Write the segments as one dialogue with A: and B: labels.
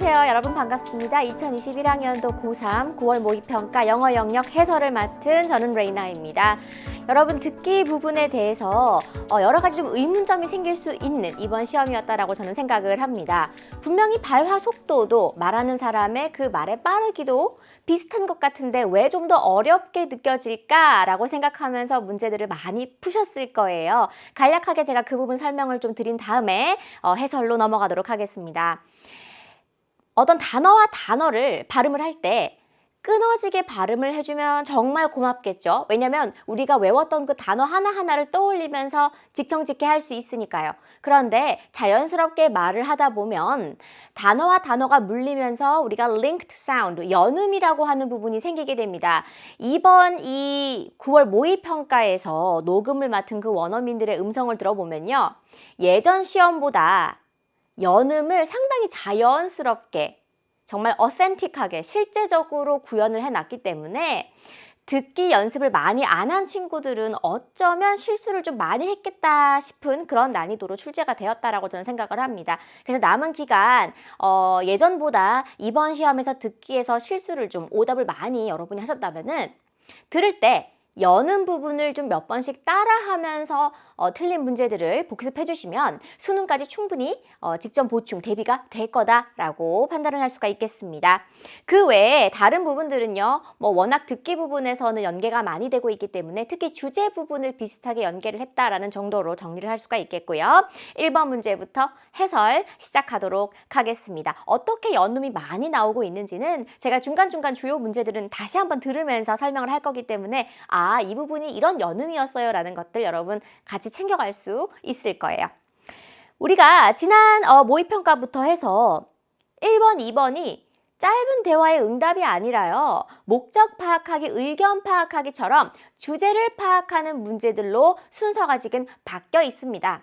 A: 안녕하세요. 여러분 반갑습니다. 2021학년도 고3 9월 모의평가 영어 영역 해설을 맡은 저는 레이나입니다. 여러분 듣기 부분에 대해서 여러 가지 좀 의문점이 생길 수 있는 이번 시험이었다라고 저는 생각을 합니다. 분명히 발화 속도도 말하는 사람의 그 말의 빠르기도 비슷한 것 같은데 왜 좀 더 어렵게 느껴질까라고 생각하면서 문제들을 많이 푸셨을 거예요. 간략하게 제가 그 부분 설명을 좀 드린 다음에 해설로 넘어가도록 하겠습니다. 어떤 단어와 단어를 발음을 할 때 끊어지게 발음을 해주면 정말 고맙겠죠. 왜냐면 우리가 외웠던 그 단어 하나하나를 떠올리면서 직청직해 할 수 있으니까요. 그런데 자연스럽게 말을 하다 보면 단어와 단어가 물리면서 우리가 linked sound, 연음이라고 하는 부분이 생기게 됩니다. 이번 이 9월 모의평가에서 녹음을 맡은 그 원어민들의 음성을 들어보면요. 예전 시험보다 연음을 상당히 자연스럽게 정말 어센틱하게 실제적으로 구현을 해놨기 때문에 듣기 연습을 많이 안 한 친구들은 어쩌면 실수를 좀 많이 했겠다 싶은 그런 난이도로 출제가 되었다라고 저는 생각을 합니다. 그래서 남은 기간 예전보다 이번 시험에서 듣기에서 실수를 좀 오답을 많이 여러분이 하셨다면은 들을 때 연음 부분을 좀 몇 번씩 따라하면서 틀린 문제들을 복습해 주시면 수능까지 충분히 직전 보충 대비가 될 거다라고 판단을 할 수가 있겠습니다. 그 외에 다른 부분들은요. 워낙 듣기 부분에서는 연계가 많이 되고 있기 때문에 특히 주제 부분을 비슷하게 연계를 했다라는 정도로 정리를 할 수가 있겠고요. 1번 문제부터 해설 시작하도록 하겠습니다. 어떻게 연음이 많이 나오고 있는지는 제가 중간중간 주요 문제들은 다시 한번 들으면서 설명을 할 거기 때문에 이 부분이 이런 연음이었어요 라는 것들 여러분 같이 챙겨갈 수 있을 거예요. 우리가 지난 모의평가부터 해서 1번, 2번이 짧은 대화의 응답이 아니라요. 목적 파악하기, 의견 파악하기처럼 주제를 파악하는 문제들로 순서가 지금 바뀌어 있습니다.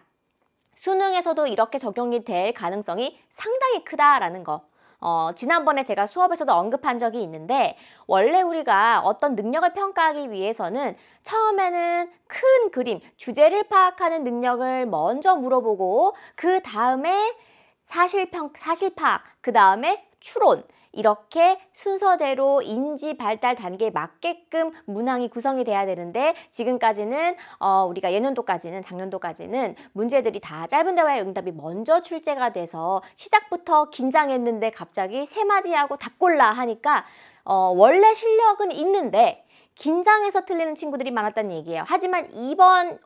A: 수능에서도 이렇게 적용이 될 가능성이 상당히 크다라는 거. 지난번에 제가 수업에서도 언급한 적이 있는데 원래 우리가 어떤 능력을 평가하기 위해서는 처음에는 큰 그림, 주제를 파악하는 능력을 먼저 물어보고 그 다음에 사실 파악, 그 다음에 추론 이렇게 순서대로 인지 발달 단계에 맞게끔 문항이 구성이 돼야 되는데 지금까지는 우리가 예년도까지는 작년도까지는 문제들이 다 짧은 대화의 응답이 먼저 출제가 돼서 시작부터 긴장했는데 갑자기 세 마디 하고 답골라 하니까 원래 실력은 있는데 긴장해서 틀리는 친구들이 많았다는 얘기예요. 하지만 이번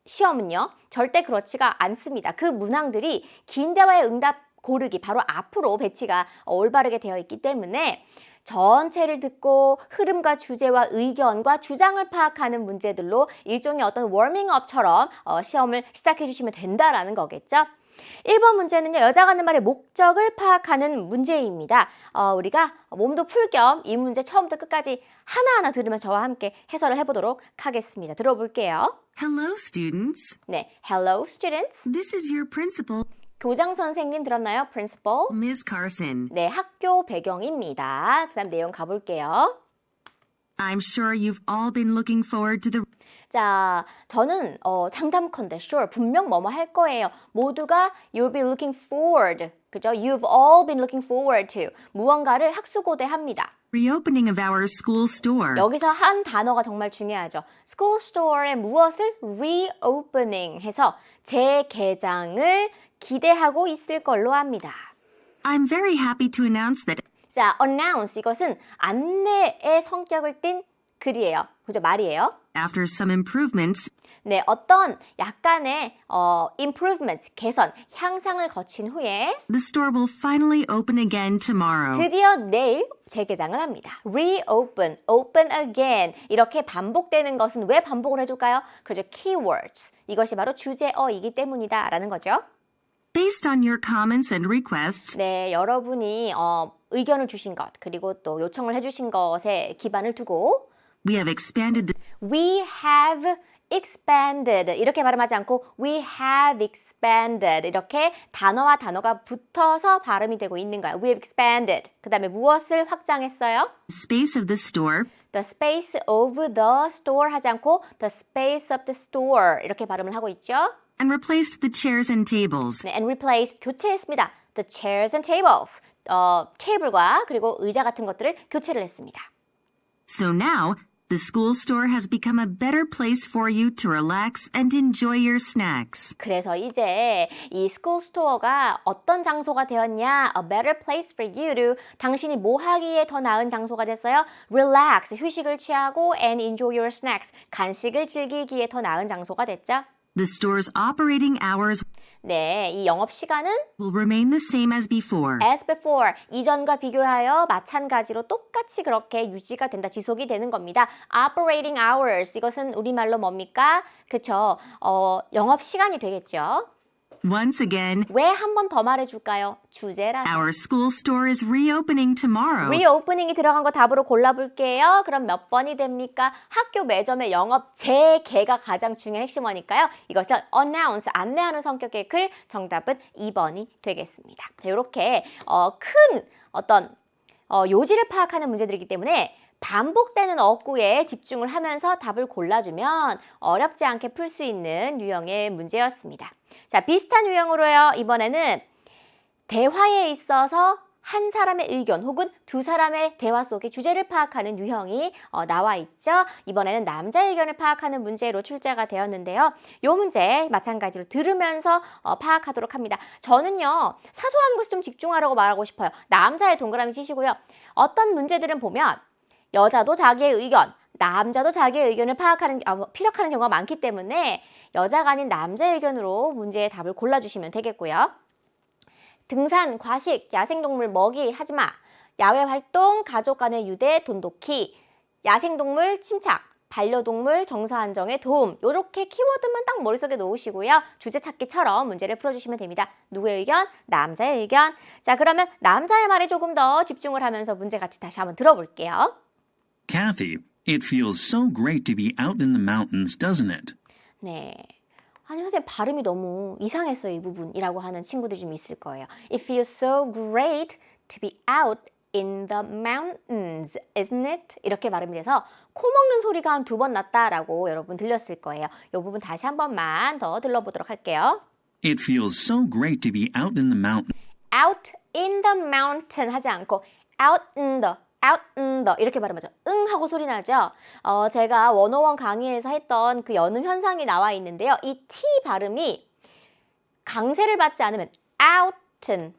A: 시험은요. 절대 그렇지가 않습니다. 그 문항들이 긴 대화의 응답 고르기 바로 앞으로 배치가 올바르게 되어 있기 때문에 전체를 듣고 흐름과 주제와 의견과 주장을 파악하는 문제들로 일종의 어떤 워밍업처럼 시험을 시작해 주시면 된다라는 거겠죠. 1번 문제는요. 여자가 하는 말의 목적을 파악하는 문제입니다. 우리가 몸도 풀 겸 이 문제 처음부터 끝까지 하나하나 들으면 저와 함께 해설을 해보도록 하겠습니다. 들어볼게요.
B: Hello, students.
A: 네, Hello, students.
B: This is your principal,
A: 교장 선생님 들었나요? Principal.
B: Ms. Carson.
A: 네, 학교 배경입니다. 그 다음 내용 가볼게요.
B: I'm sure you've all been looking forward to the
A: 자, 저는 장담컨대 sure 분명 뭐뭐 할 거예요. 모두가 you'll be looking forward. 그죠? You've all been looking forward to. 무언가를 학수고대합니다.
B: reopening of our school store.
A: 여기서 한 단어가 정말 중요하죠. School store의 무엇을 reopening 해서 재개장을 기대하고 있을 걸로 합니다.
B: I'm very happy to announce that
A: 자, announce 이것은 안내의 성격을 띤 글이에요. 그죠? 말이에요.
B: after some improvements,
A: 네, 어떤 약간의 improvement, 개선, 향상을 거친 후에
B: the store will finally open again tomorrow.
A: 드디어 내일 재개장을 합니다. reopen, open again 이렇게 반복되는 것은 왜 반복을 해줄까요? 그죠? keywords, 이것이 바로 주제어이기 때문이다 라는 거죠.
B: Based on your comments and requests,
A: 네, 여러분이 의견을 주신 것 그리고 또 요청을 해주신 것에 기반을 두고
B: we have expanded the
A: We have expanded 이렇게 발음하지 않고 we have expanded 이렇게 단어와 단어가 붙어서 발음이 되고 있는 거예요. We have expanded. 그 다음에 무엇을 확장했어요?
B: space of the store
A: The space of the store 하지 않고 the space of the store 이렇게 발음을 하고 있죠.
B: and replaced the chairs and tables.
A: 네, and replaced 교체했습니다. the chairs and tables. 테이블과 그리고 의자 같은 것들을 교체를 했습니다.
B: So now, the school store has become a better place for you to relax and enjoy your snacks.
A: 그래서 이제 이 스쿨 스토어가 어떤 장소가 되었냐? A better place for you to 당신이 뭐 하기에 더 나은 장소가 됐어요? Relax, 휴식을 취하고 and enjoy your snacks, 간식을 즐기기에 더 나은 장소가 됐죠?
B: The store's operating hours
A: 네, 이 영업 시간은
B: will remain the same as before.
A: as before, 이전과 비교하여 마찬가지로 똑같이 그렇게 유지가 된다, 지속이 되는 겁니다. Operating hours, 이것은 우리말로 뭡니까? 그쵸, 영업 시간이 되겠죠.
B: Once again,
A: 왜 한 번 더 말해줄까요? 주제라서.
B: our school store is reopening tomorrow.
A: 리오프닝이 들어간 거 답으로 골라볼게요. 그럼 몇 번이 됩니까? 학교 매점의 영업 재개가 가장 중요한 핵심어니까요. 이것을 announce, 안내하는 성격의 글, 정답은 2번이 되겠습니다. 자, 이렇게 큰 어떤 요지를 파악하는 문제들이기 때문에 반복되는 어구에 집중을 하면서 답을 골라주면 어렵지 않게 풀 수 있는 유형의 문제였습니다. 자, 비슷한 유형으로요. 이번에는 대화에 있어서 한 사람의 의견 혹은 두 사람의 대화 속의 주제를 파악하는 유형이 나와 있죠. 이번에는 남자의 의견을 파악하는 문제로 출제가 되었는데요. 이 문제 마찬가지로 들으면서 파악하도록 합니다. 저는요, 사소한 것에 좀 집중하라고 말하고 싶어요. 남자의 동그라미 치시고요. 어떤 문제들은 보면 여자도 자기의 의견, 남자도 자기의 의견을 피력하는 경우가 많기 때문에 여자가 아닌 남자의 의견으로 문제의 답을 골라주시면 되겠고요. 등산, 과식, 야생동물 먹이 하지마, 야외활동, 가족 간의 유대, 돈독히, 야생동물 침착, 반려동물 정서안정에 도움, 이렇게 키워드만 딱 머릿속에 놓으시고요. 주제 찾기처럼 문제를 풀어주시면 됩니다. 누구의 의견? 남자의 의견. 자, 그러면 남자의 말에 조금 더 집중을 하면서 문제 같이 다시 한번 들어볼게요.
C: Kathy, it feels so great to be out in the mountains, doesn't it?
A: 네. 아니, 선생님 발음이 너무 이상했어요, 이 부분이라고 하는 친구들이 좀 있을 거예요. It feels so great to be out in the mountains, isn't it? 이렇게 발음이 돼서 코 먹는 소리가 한 2번 났다라고 여러분 들렸을 거예요. 이 부분 다시 한 번만 더 들러보도록 할게요.
C: It feels so great to be out in the mountains.
A: Out in the mountain 하지 않고 out in the 이렇게 발음하죠. 응 하고 소리 나죠. 제가 101 강의에서 했던 그 연음 현상이 나와 있는데요. 이 T 발음이 강세를 받지 않으면 out은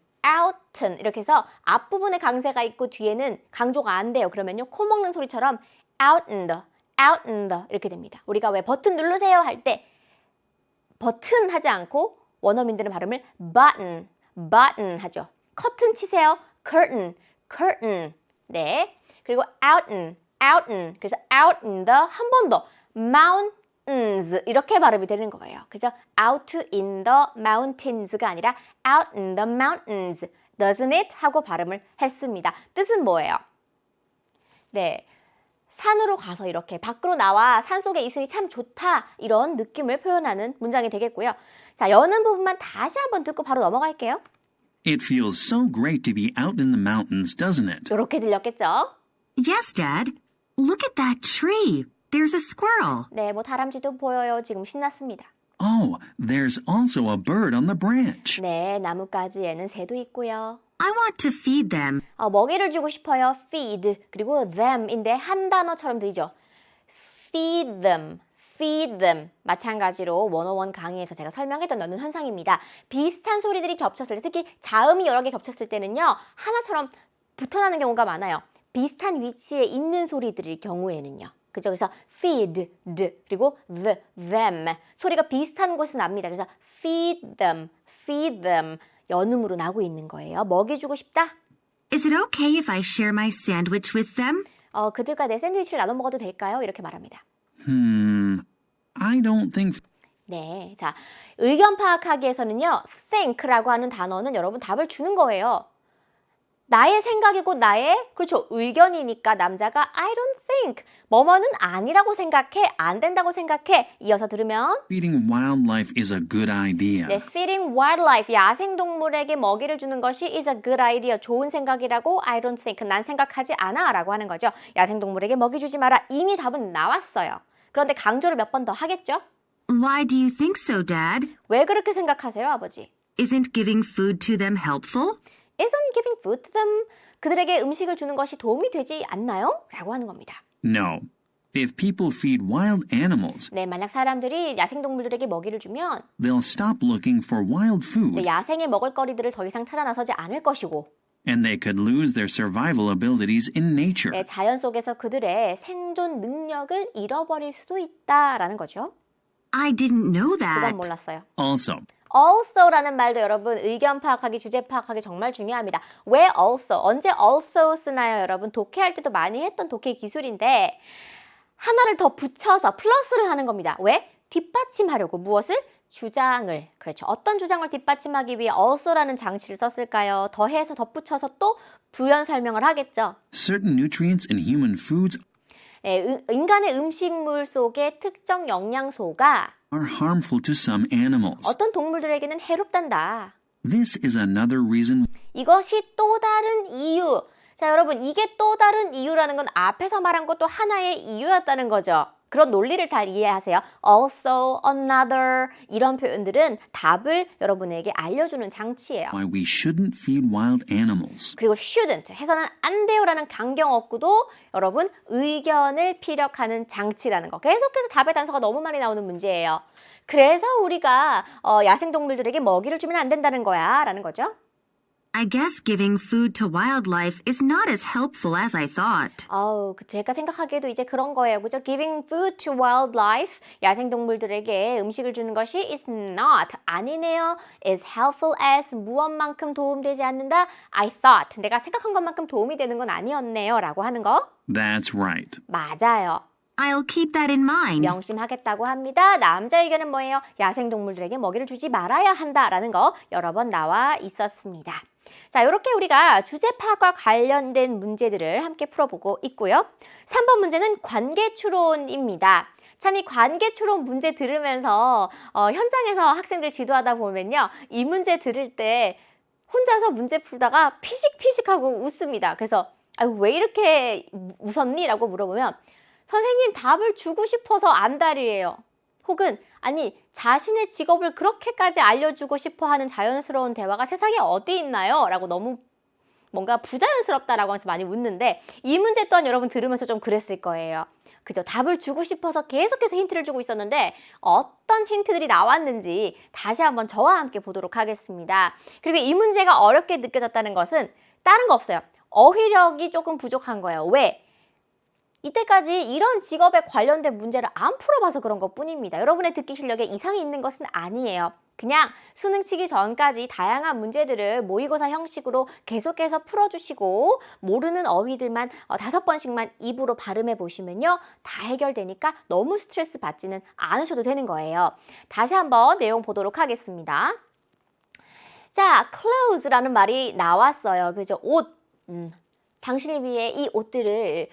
A: 이렇게 해서 앞부분에 강세가 있고 뒤에는 강조가 안 돼요. 그러면요, 코 먹는 소리처럼 out in the 이렇게 됩니다. 우리가 왜 버튼 누르세요 할 때 버튼 하지 않고 원어민들은 발음을 button 하죠. 커튼 치세요. curtain. 네. 그리고 out in. 그래서 out in the 한 번 더 mountains 이렇게 발음이 되는 거예요. 그죠? out in the mountains가 아니라 out in the mountains. doesn't it? 하고 발음을 했습니다. 뜻은 뭐예요? 네. 산으로 가서 이렇게 밖으로 나와 산속에 있으니 참 좋다. 이런 느낌을 표현하는 문장이 되겠고요. 자, 여는 부분만 다시 한번 듣고 바로 넘어갈게요.
C: It feels so great to be out in the mountains, doesn't it?
A: 이렇게 들렸겠죠?
B: Yes, Dad. Look at that tree. There's a squirrel.
A: 네, 뭐 다람쥐도 보여요. 지금 신났습니다.
C: Oh, there's also a bird on the branch.
A: 네, 나뭇가지에는 새도 있고요.
B: I want to feed them.
A: 먹이를 주고 싶어요. feed. 그리고 them인데 한 단어처럼 들리죠. feed them. 마찬가지로 101 강의에서 제가 설명했던 넣는 현상입니다. 비슷한 소리들이 겹쳤을 때, 특히 자음이 여러 개 겹쳤을 때는요, 하나처럼 붙어나는 경우가 많아요. 비슷한 위치에 있는 소리들일 경우에는요. 그죠? 그래서 feed, 그리고 them. 소리가 비슷한 곳은 납니다. 그래서 feed them. 연음으로 나고 있는 거예요. 먹이 주고 싶다?
B: Is it okay if I share my sandwich with them?
A: 그들과 내 샌드위치를 나눠 먹어도 될까요? 이렇게 말합니다.
C: I don't think...
A: 네, 자, 의견 파악하기에서는요, think라고 하는 단어는 여러분 답을 주는 거예요. 나의 생각이고 나의, 그렇죠, 의견이니까 남자가 I don't think, 뭐뭐는 아니라고 생각해, 안 된다고 생각해. 이어서 들으면
C: Feeding wildlife is a good idea.
A: 네, feeding wildlife, 야생동물에게 먹이를 주는 것이 is a good idea, 좋은 생각이라고 I don't think, 난 생각하지 않아 라고 하는 거죠. 야생동물에게 먹이 주지 마라. 이미 답은 나왔어요. 그런데 강조를 몇 번 더 하겠죠?
B: Why do you think so, Dad?
A: 왜 그렇게 생각하세요, 아버지?
B: Isn't giving food to them helpful?
A: Isn't giving food to them? 그들에게 음식을 주는 것이 도움이 되지 않나요? 라고 하는 겁니다.
C: No. If people feed wild animals,
A: 네, 만약 사람들이 야생동물들에게 먹이를 주면
C: they'll stop looking for wild food
A: 네, 야생의 먹을거리들을 더 이상 찾아 나서지 않을 것이고
C: and they could lose their survival abilities in nature.
A: 네, 자연 속에서 그들의 생존 능력을 잃어버릴 수도 있다라는 거죠.
B: I didn't know
A: 그건
B: that.
A: 몰랐어요.
C: Also,
A: also라는 말도 여러분 의견 파악하기, 주제 파악하기 정말 중요합니다. 왜 also? 언제 also 쓰나요, 여러분? 독해할 때도 많이 했던 독해 기술인데 하나를 더 붙여서 플러스를 하는 겁니다. 왜? 뒷받침하려고. 무엇을? 주장을. 그렇죠. 어떤 주장을 뒷받침하기 위해 also라는 장치를 썼을까요? 더해서 덧붙여서 또 부연 설명을 하겠죠.
C: certain nutrients in human foods
A: 네, 인간의 음식물 속에 특정 영양소가
C: are harmful to some animals.
A: 어떤 동물들에게는 해롭단다.
C: This is another reason
A: 이것이 또 다른 이유. 자, 여러분, 이게 또 다른 이유라는 건 앞에서 말한 것도 하나의 이유였다는 거죠. 그런 논리를 잘 이해하세요. Also, another 이런 표현들은 답을 여러분에게 알려주는 장치예요.
C: why we shouldn't feed wild animals.
A: 그리고 shouldn't 해서는 안 돼요라는 강경어구도 여러분 의견을 피력하는 장치라는 거. 계속해서 답의 단서가 너무 많이 나오는 문제예요. 그래서 우리가 야생동물들에게 먹이를 주면 안 된다는 거야 라는 거죠.
B: I guess giving food to wildlife is not as helpful as I thought.
A: 제가 생각하기에도 이제 그런 거예요. 그죠? Giving food to wildlife, 야생동물들에게 음식을 주는 것이 is not, 아니네요. is helpful as, 무엇만큼 도움되지 않는다. I thought, 내가 생각한 것만큼 도움이 되는 건 아니었네요. 라고 하는 거.
C: That's right.
A: 맞아요.
B: I'll keep that in mind.
A: 명심하겠다고 합니다. 남자 의견은 뭐예요? 야생동물들에게 먹이를 주지 말아야 한다라는 거 여러 번 나와 있었습니다. 자, 이렇게 우리가 주제 파악과 관련된 문제들을 함께 풀어보고 있고요. 3번 문제는 관계추론입니다. 참 이 관계추론 문제 들으면서 현장에서 학생들 지도하다 보면요. 이 문제 들을 때 혼자서 문제 풀다가 피식피식하고 웃습니다. 그래서 왜 이렇게 웃었니? 라고 물어보면 선생님 답을 주고 싶어서 안달이에요. 혹은 아니 자신의 직업을 그렇게까지 알려주고 싶어하는 자연스러운 대화가 세상에 어디 있나요? 라고 너무 뭔가 부자연스럽다라고 하면서 많이 웃는데 이 문제 또한 여러분 들으면서 좀 그랬을 거예요. 그죠? 답을 주고 싶어서 계속해서 힌트를 주고 있었는데 어떤 힌트들이 나왔는지 다시 한번 저와 함께 보도록 하겠습니다. 그리고 이 문제가 어렵게 느껴졌다는 것은 다른 거 없어요. 어휘력이 조금 부족한 거예요. 왜? 이때까지 이런 직업에 관련된 문제를 안 풀어봐서 그런 것뿐입니다. 여러분의 듣기 실력에 이상이 있는 것은 아니에요. 그냥 수능 치기 전까지 다양한 문제들을 모의고사 형식으로 계속해서 풀어주시고 모르는 어휘들만 5번씩만 입으로 발음해 보시면요. 다 해결되니까 너무 스트레스 받지는 않으셔도 되는 거예요. 다시 한번 내용 보도록 하겠습니다. 자, clothes라는 말이 나왔어요. 그죠? 옷. 당신을 위해 이 옷들을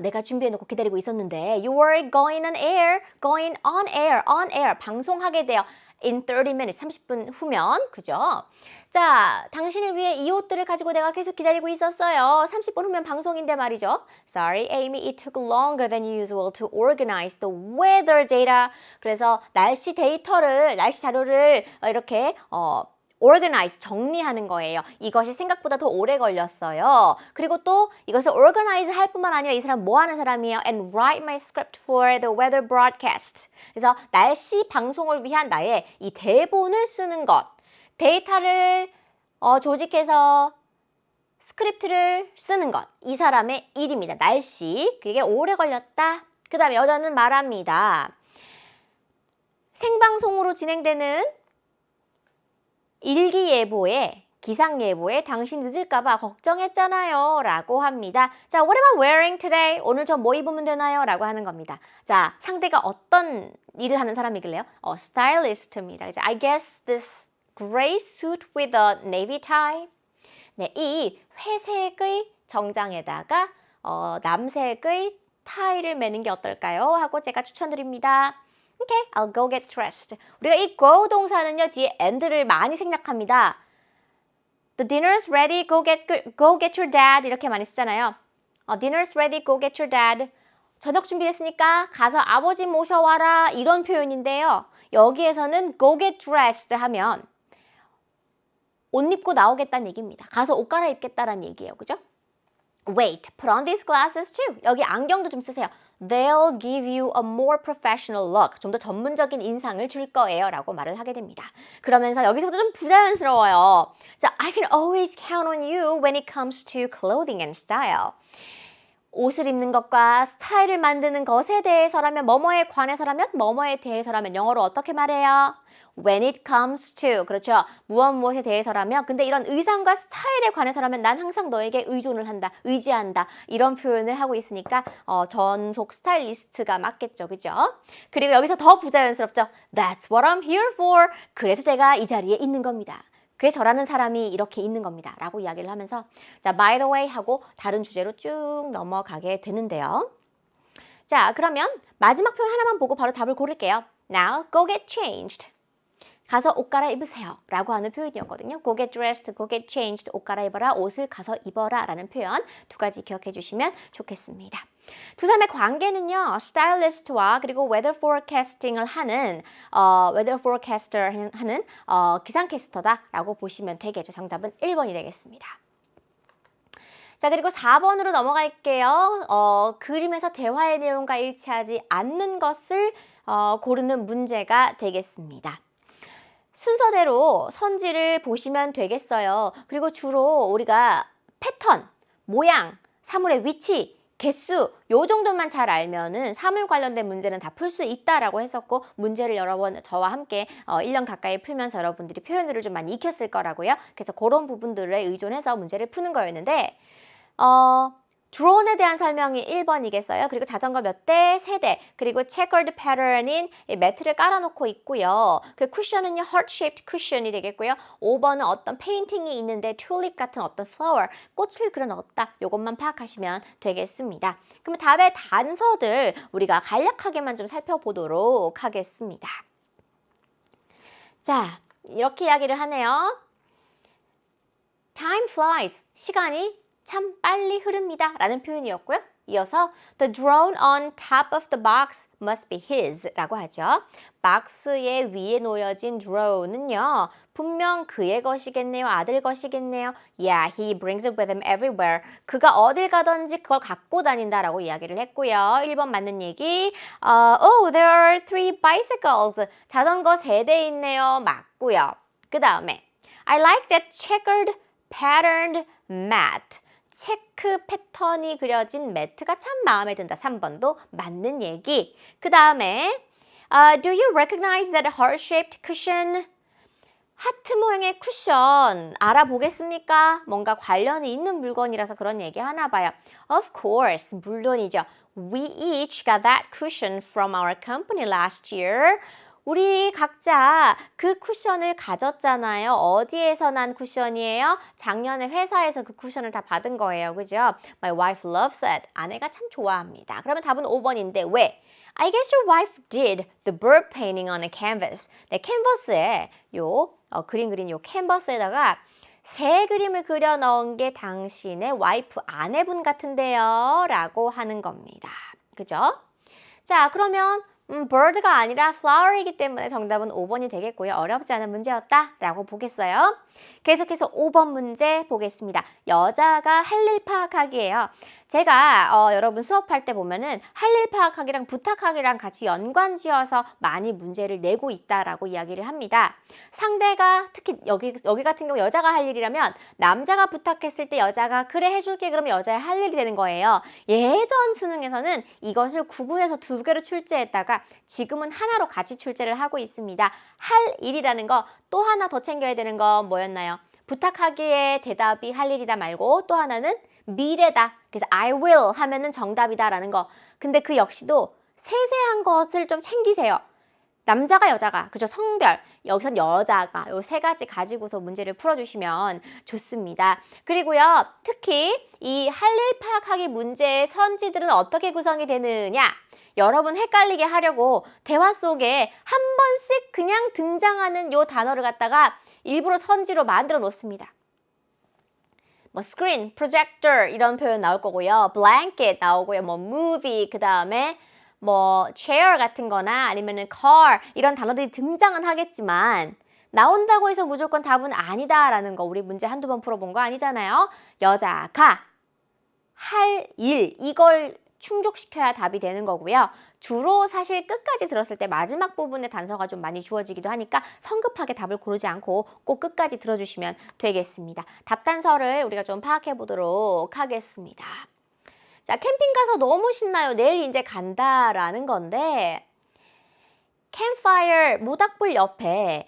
A: 내가 준비해놓고 기다리고 있었는데 You were going on air, on air, 방송하게 돼요. In 30 minutes, 30분 후면, 그죠? 자, 당신을 위해 이 옷들을 가지고 내가 계속 기다리고 있었어요. 30분 후면 방송인데 말이죠. Sorry, Amy, it took longer than usual to organize the weather data. 그래서 날씨 자료를 이렇게 organize, 정리하는 거예요. 이것이 생각보다 더 오래 걸렸어요. 그리고 또 이것을 organize 할 뿐만 아니라 이 사람 뭐 하는 사람이에요? And write my script for the weather broadcast. 그래서 날씨 방송을 위한 나의 이 대본을 쓰는 것. 데이터를 조직해서 스크립트를 쓰는 것. 이 사람의 일입니다. 날씨. 그게 오래 걸렸다. 그 다음에 여자는 말합니다. 생방송으로 진행되는 일기예보에 기상예보에 당신 늦을까봐 걱정했잖아요 라고 합니다. 자, what am I wearing today? 오늘 저 뭐 입으면 되나요? 라고 하는 겁니다. 자, 상대가 어떤 일을 하는 사람이길래요? stylist입니다. I guess this gray suit with a navy tie. 네, 이 회색의 정장에다가 남색의 타이를 매는 게 어떨까요? 하고 제가 추천드립니다. Okay, I'll go get dressed. 우리가 이 go 동사는요, 뒤에 and를 많이 생략합니다. The dinner's ready, go get your dad. 이렇게 많이 쓰잖아요. Dinner's ready, go get your dad. 저녁 준비됐으니까 가서 아버지 모셔와라. 이런 표현인데요. 여기에서는 go get dressed 하면 옷 입고 나오겠다는 얘기입니다. 가서 옷 갈아입겠다라는 얘기예요. 그죠? Wait, put on these glasses too. 여기 안경도 좀 쓰세요. They'll give you a more professional look. 좀 더 전문적인 인상을 줄 거예요. 라고 말을 하게 됩니다. 그러면서 여기서부터 좀 부자연스러워요. 자, I can always count on you when it comes to clothing and style. 옷을 입는 것과 스타일을 만드는 것에 대해서라면, 뭐뭐에 관해서라면, 뭐뭐에 대해서라면 영어로 어떻게 말해요? When it comes to, 그렇죠. 무엇에 대해서라면, 근데 이런 의상과 스타일에 관해서라면 난 항상 너에게 의존을 한다, 의지한다, 이런 표현을 하고 있으니까 전속 스타일리스트가 맞겠죠. 그죠? 그리고 여기서 더 부자연스럽죠. That's what I'm here for. 그래서 제가 이 자리에 있는 겁니다. 그게 저라는 사람이 이렇게 있는 겁니다. 라고 이야기를 하면서 자, by the way 하고 다른 주제로 쭉 넘어가게 되는데요. 자, 그러면 마지막 표현 하나만 보고 바로 답을 고를게요. Now, go get changed. 가서 옷 갈아입으세요 라고 하는 표현이었거든요. Go get dressed, go get changed. 옷 갈아입어라, 옷을 가서 입어라 라는 표현 두 가지 기억해 주시면 좋겠습니다. 두 사람의 관계는요. 스타일리스트와 그리고 weather forecasting을 하는 weather forecaster 하는 기상캐스터다 라고 보시면 되겠죠. 정답은 1번이 되겠습니다. 자, 그리고 4번으로 넘어갈게요. 그림에서 대화의 내용과 일치하지 않는 것을 고르는 문제가 되겠습니다. 순서대로 선지를 보시면 되겠어요. 그리고 주로 우리가 패턴, 모양, 사물의 위치, 개수 요 정도만 잘 알면은 사물 관련된 문제는 다 풀 수 있다라고 했었고 문제를 여러 번 저와 함께 1년 가까이 풀면서 여러분들이 표현들을 좀 많이 익혔을 거라고요. 그래서 그런 부분들에 의존해서 문제를 푸는 거였는데 드론에 대한 설명이 1번이겠어요. 그리고 자전거 몇 대? 3대. 그리고 checkered pattern인 매트를 깔아놓고 있고요. 그 쿠션은요, heart-shaped 쿠션이 되겠고요. 5번은 어떤 페인팅이 있는데 튤립 같은 어떤 flower, 꽃을 그려넣었다. 이것만 파악하시면 되겠습니다. 그러면 답의 단서들 우리가 간략하게만 좀 살펴보도록 하겠습니다. 자, 이렇게 이야기를 하네요. Time flies. 시간이 참 빨리 흐릅니다 라는 표현이었고요. 이어서 The drone on top of the box must be his 라고 하죠. 박스의 위에 놓여진 drone은요. 분명 그의 것이겠네요. 아들 것이겠네요. Yeah, he brings it with him everywhere. 그가 어딜 가든지 그걸 갖고 다닌다라고 이야기를 했고요. 1번 맞는 얘기. Oh, there are 3 bicycles. 자전거 3대 있네요. 맞고요. 그 다음에 I like that checkered patterned mat. 체크 패턴이 그려진 매트가 참 마음에 든다. 3번도 맞는 얘기. 그 다음에 Do you recognize that heart-shaped cushion? 하트 모양의 쿠션 알아보겠습니까? 뭔가 관련이 있는 물건이라서 그런 얘기 하나 봐요. Of course, 물론이죠. We each got that cushion from our company last year. 우리 각자 그 쿠션을 가졌잖아요. 어디에서 난 쿠션이에요? 작년에 회사에서 그 쿠션을 다 받은 거예요. 그죠? My wife loves it. 아내가 참 좋아합니다. 그러면 답은 5번인데 왜? I guess your wife did the bird painting on a canvas. 네, 캔버스에 그림 그린 요 캔버스에다가 새 그림을 그려 넣은 게 당신의 와이프 아내분 같은데요. 라고 하는 겁니다. 그죠? 자, 그러면 bird가 아니라 flower이기 때문에 정답은 5번이 되겠고요. 어렵지 않은 문제였다 라고 보겠어요. 계속해서 5번 문제 보겠습니다. 여자가 할 일 파악하기예요. 제가 여러분 수업할 때 보면은 할 일 파악하기랑 부탁하기랑 같이 연관지어서 많이 문제를 내고 있다라고 이야기를 합니다. 상대가 특히 여기 같은 경우 여자가 할 일이라면 남자가 부탁했을 때 여자가 그래 해줄게 그러면 여자의 할 일이 되는 거예요. 예전 수능에서는 이것을 구분해서 2개로 출제했다가 지금은 하나로 같이 출제를 하고 있습니다. 할 일이라는 거 또 하나 더 챙겨야 되는 건 뭐였나요? 부탁하기에 대답이 할 일이다 말고 또 하나는 미래다. 그래서 I will 하면은 정답이다 라는 거. 근데 그 역시도 세세한 것을 좀 챙기세요. 남자가 여자가, 그죠? 성별, 여기선 여자가 요 3가지 가지고서 문제를 풀어주시면 좋습니다. 그리고요, 특히 이 할 일 파악하기 문제의 선지들은 어떻게 구성이 되느냐? 여러분 헷갈리게 하려고 대화 속에 한 번씩 그냥 등장하는 요 단어를 갖다가 일부러 선지로 만들어 놓습니다. 뭐 screen, projector 이런 표현 나올 거고요. blanket 나오고요. 뭐 movie 그 다음에 뭐 chair 같은 거나 아니면은 car 이런 단어들이 등장은 하겠지만 나온다고 해서 무조건 답은 아니다라는 거 우리 문제 한두 번 풀어본 거 아니잖아요. 여자가 할 일, 이걸 충족시켜야 답이 되는 거고요. 주로 사실 끝까지 들었을 때 마지막 부분에 단서가 좀 많이 주어지기도 하니까 성급하게 답을 고르지 않고 꼭 끝까지 들어주시면 되겠습니다. 답 단서를 우리가 좀 파악해 보도록 하겠습니다. 자, 캠핑 가서 너무 신나요. 내일 이제 간다라는 건데 캠파이어 모닥불 옆에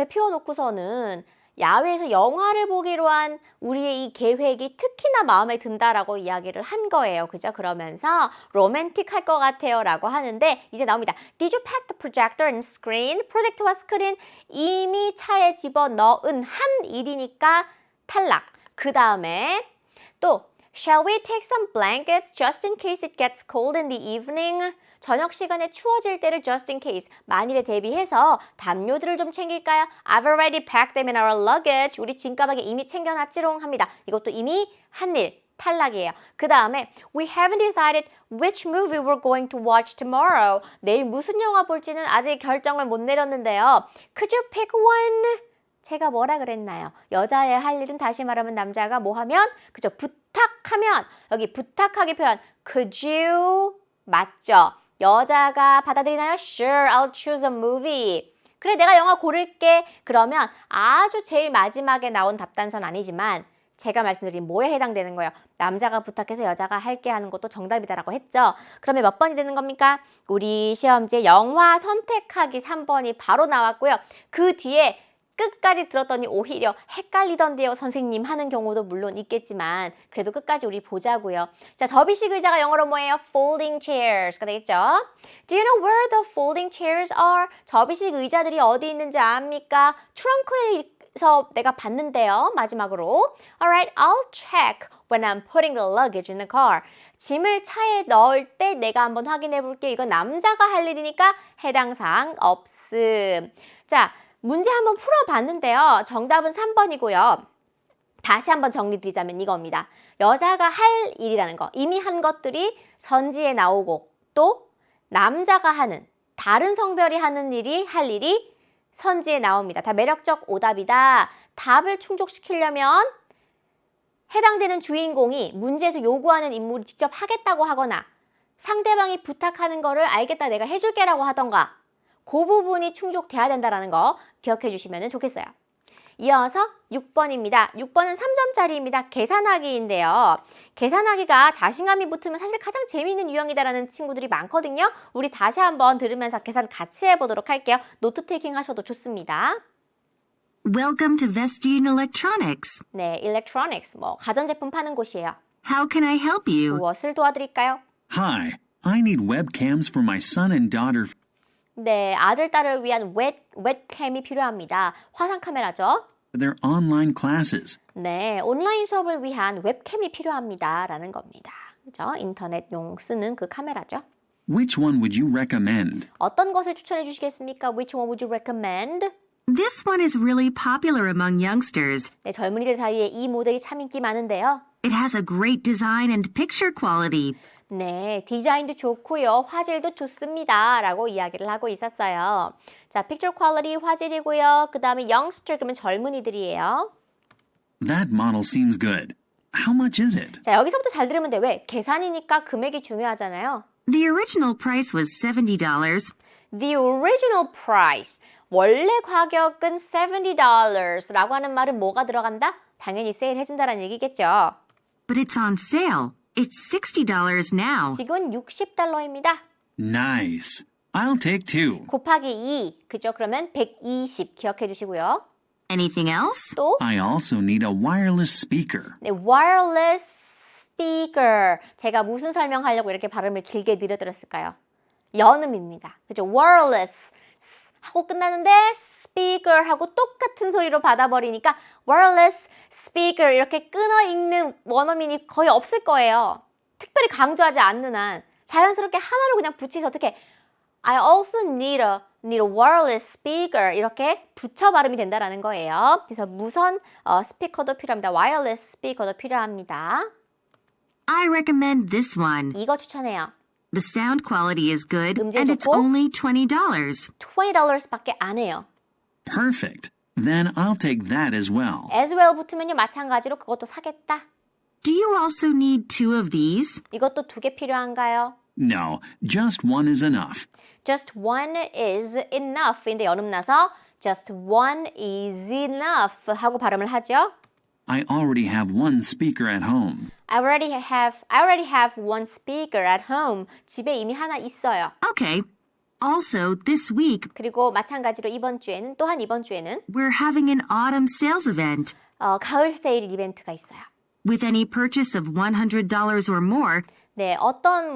A: 피워놓고서는 야외에서 영화를 보기로 한 우리의 이 계획이 특히나 마음에 든다라고 이야기를 한 거예요. 그죠? 그러면서 로맨틱할 것 같아요 라고 하는데 이제 나옵니다. Did you pack the projector and screen? 프로젝터와 스크린 이미 차에 집어넣은 한 일이니까 탈락. 그 다음에 또 Shall we take some blankets just in case it gets cold in the evening? 저녁 시간에 추워질 때를 just in case, 만일에 대비해서 담요들을 좀 챙길까요? I've already packed them in our luggage. 우리 짐가방에 이미 챙겨놨지롱 합니다. 이것도 이미 한 일, 탈락이에요. 그 다음에 We haven't decided which movie we're going to watch tomorrow. 내일 무슨 영화 볼지는 아직 결정을 못 내렸는데요. Could you pick one? 제가 뭐라 그랬나요? 여자의 할 일은 다시 말하면 남자가 뭐 하면? 그죠? 부탁하면 여기 부탁하기 표현 Could you? 맞죠? 여자가 받아들이나요? Sure, I'll choose a movie. 그래, 내가 영화 고를게. 그러면 아주 제일 마지막에 나온 답단서는 아니지만 제가 말씀드린 뭐에 해당되는 거예요? 남자가 부탁해서 여자가 할게 하는 것도 정답이다라고 했죠. 그러면 몇 번이 되는 겁니까? 우리 시험지에 영화 선택하기 3번이 바로 나왔고요. 그 뒤에 끝까지 들었더니 오히려 헷갈리던데요 선생님 하는 경우도 물론 있겠지만 그래도 끝까지 우리 보자고요. 자, 접이식 의자가 영어로 뭐예요? Folding chairs가 되겠죠. Do you know where the folding chairs are? 접이식 의자들이 어디 있는지 압니까? 트렁크에서 내가 봤는데요. 마지막으로 Alright, I'll check when I'm putting the luggage in the car. 짐을 차에 넣을 때 내가 한번 확인해 볼게요. 이건 남자가 할 일이니까 해당 사항 없음. 자, 문제 한번 풀어봤는데요. 정답은 3번이고요. 다시 한번 정리드리자면 이겁니다. 여자가 할 일이라는 거, 이미 한 것들이 선지에 나오고 또 남자가 하는, 다른 성별이 하는 일이, 할 일이 선지에 나옵니다. 다 매력적 오답이다. 답을 충족시키려면 해당되는 주인공이 문제에서 요구하는 임무를 직접 하겠다고 하거나 상대방이 부탁하는 거를 알겠다 내가 해줄게라고 하던가 그 부분이 충족돼야 된다는 거 기억해 주시면 좋겠어요. 이어서 6번입니다. 6번은 3점짜리입니다. 계산하기인데요. 계산하기가 자신감이 붙으면 사실 가장 재미있는 유형이다라는 친구들이 많거든요. 우리 다시 한번 들으면서 계산 같이 해보도록 할게요. 노트 테이킹 하셔도 좋습니다.
B: Welcome to Vestine Electronics.
A: 네, electronics, 가전제품 파는 곳이에요.
B: How can I help you?
A: 무엇을 도와드릴까요?
C: Hi, I need webcams for my son and daughter.
A: 네, 아들, 딸을 위한 웹캠이 필요합니다. 화상 카메라죠.
C: For their online classes.
A: 네, 온라인 수업을 위한 웹캠이 필요합니다. 라는 겁니다. 그죠? 인터넷용 쓰는 그 카메라죠.
C: Which one would you recommend?
A: 어떤 것을 추천해 주시겠습니까? Which one would you recommend?
B: This one is really popular among youngsters.
A: 네, 젊은이들 사이에 이 모델이 참 인기 많은데요.
B: It has a great design and picture quality.
A: 네, 디자인도 좋고요. 화질도 좋습니다. 라고 이야기를 하고 있었어요. 자, picture quality 화질이고요. 그 다음에 youngster 그러면 젊은이들이에요.
C: That model seems good. How much is it?
A: 자, 여기서부터 잘 들으면 돼. 왜? 계산이니까 금액이 중요하잖아요.
B: The original price was $70.
A: The original price. 원래 가격은 $70라고 하는 말은 뭐가 들어간다? 당연히 세일 해준다는 얘기겠죠.
B: But it's on sale. It's $60 now.
A: 지금 $60입니다.
C: Nice. I'll take two.
A: 곱하기 2. 그죠? 그러면 120 기억해 주시고요.
B: Anything else?
A: 또
C: I also need a wireless speaker.
A: 네, wireless speaker. 제가 무슨 설명하려고 이렇게 발음을 길게 늘려드렸을까요? 연음입니다. 그죠? wireless 하고 끝나는데 speaker 하고 똑같은 소리로 받아버리니까 wireless speaker 이렇게 끊어 읽는 원어민이 거의 없을 거예요. 특별히 강조하지 않는 한 자연스럽게 하나로 그냥 붙이서 어떻게 I also need a wireless speaker 이렇게 붙여 발음이 된다라는 거예요. 그래서 무선 스피커도 필요합니다. wireless 스피커도 필요합니다.
B: I recommend this one.
A: 이거 추천해요.
B: The sound quality is good,
A: 음질
B: and it's
A: 좋고.
B: only $20.
A: $20밖에 안 해요.
C: Perfect. Then I'll take that as well.
A: as well 붙으면요 마찬가지로 그것도 사겠다.
B: Do you also need 2 of these?
A: 이것도 2개 필요한가요?
C: No, just one is enough.
A: Just one is enough인데 연음나서 just one is enough 하고 발음을 하죠.
C: I already have one speaker at home.
A: I already have one speaker at home. 집에 이미 하나 있어요.
B: Okay. Also, this week,
A: 그리고 마찬가지로 이번 주에는
B: we're having an autumn sales event.
A: 가을 세일 이벤트가 있어요.
B: With any purchase of $100 or more,
A: 네, 어떤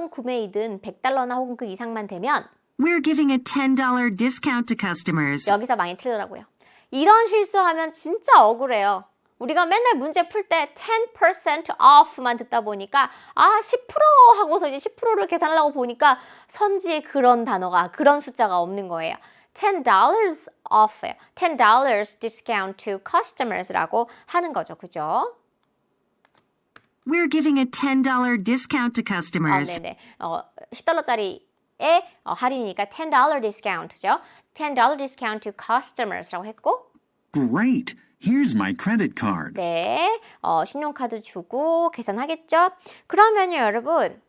A: 구매이든 $100나 혹은 그 이상만 되면
B: we're giving a $10 discount to customers.
A: 여기서 많이 틀리더라고요. 이런 실수하면 진짜 억울해요. 우리가 맨날 문제 풀 때 10% off만 듣다 보니까 10% 하고서 이제 10%를 계산하려고 보니까 선지에 그런 단어가 그런 숫자가 없는 거예요. $10 off예요. $10 discount to customers라고 하는 거죠. 그죠?
B: We're giving a $10 discount to customers.
A: 네네. $10짜리에 할인이니까 $10 discount죠. $10 discount to customers라고 했고
C: Great. Here's my credit card.
A: 네, 신용카드 주고 계산하겠죠? 그러면요, 여러분.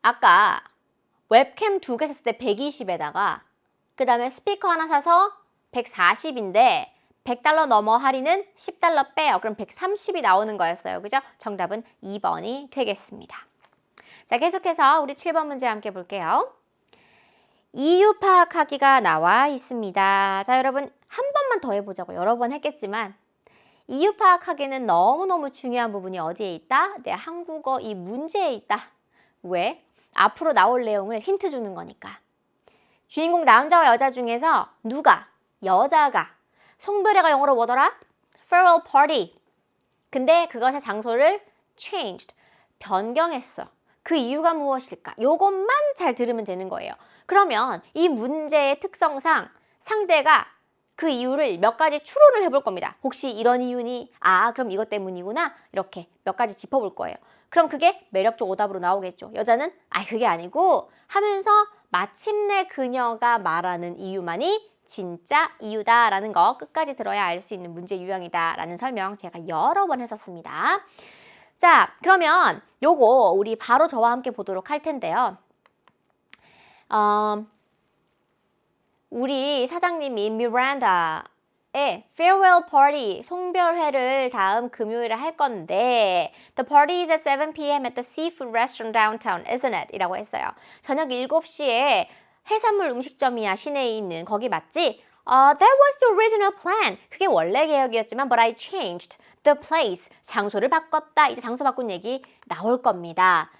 A: 아까 웹캠 2개 샀을 때 120에다가 그 다음에 스피커 하나 사서 140인데 $100 넘어 할인은 $10 빼요. 그럼 130이 나오는 거였어요. 그죠? 정답은 2번이 되겠습니다. 자, 계속해서 우리 7번 문제 함께 볼게요. 이유 파악하기가 나와 있습니다. 자, 여러분 한 번만 더 해보자고. 여러 번 했겠지만 이유 파악하기는 너무너무 중요한 부분이 어디에 있다? 네, 한국어 이 문제에 있다. 왜? 앞으로 나올 내용을 힌트 주는 거니까. 주인공 남자와 여자 중에서 여자가 송별회가 영어로 뭐더라? farewell party. 근데 그것의 장소를 changed, 변경했어. 그 이유가 무엇일까? 요것만 잘 들으면 되는 거예요. 그러면 이 문제의 특성상 상대가 그 이유를 몇 가지 추론을 해볼 겁니다. 혹시 이런 이유니? 그럼 이것 때문이구나. 이렇게 몇 가지 짚어볼 거예요. 그럼 그게 매력적 오답으로 나오겠죠. 여자는 그게 아니고 하면서 마침내 그녀가 말하는 이유만이 진짜 이유다라는 거 끝까지 들어야 알 수 있는 문제 유형이다라는 설명 제가 여러 번 했었습니다. 자, 그러면 요거 우리 바로 저와 함께 보도록 할 텐데요. 우리 사장님이 미란다의 farewell party, 송별회를 다음 금요일에 할 건데 The party is at 7 p.m. at the seafood restaurant downtown, isn't it? 이라고 했어요. 저녁 7시에 해산물 음식점이야, 시내에 있는. 거기 맞지? That was the original plan. 그게 원래 계획이었지만 but I changed the place. 장소를 바꿨다. 이제 장소 바꾼 얘기 나올 겁니다.